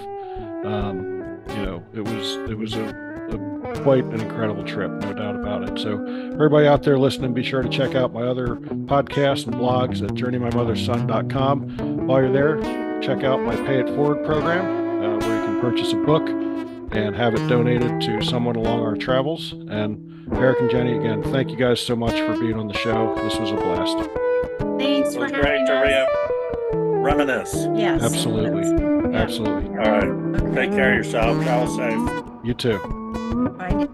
It was a quite an incredible trip, no doubt about it. So everybody out there listening, be sure to check out my other podcasts and blogs at journeymymotherson.com. While you're there, check out my Pay It Forward program, where you can purchase a book and have it donated to someone along our travels. And Eric and Jenny, again, thank you guys so much for being on the show. This was a blast. Thanks It for was having great us. to reminisce. Yes. Absolutely. Yeah. Absolutely. All right. Okay. Take care of yourself. Travel safe. You too. Bye.